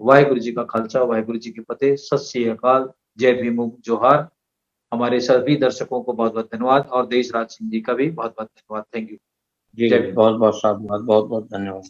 वाहिगुरु जी का खालसा, वाहिगुरु जी की फतेह, सत श्री अकाल, जय भीम, जोहार। हमारे सभी दर्शकों को बहुत बहुत धन्यवाद और देशराज सिंह जी का भी बहुत बहुत धन्यवाद। Thank you. जी जय भीम। बहुत बहुत साधुवाद, बहुत बहुत धन्यवाद।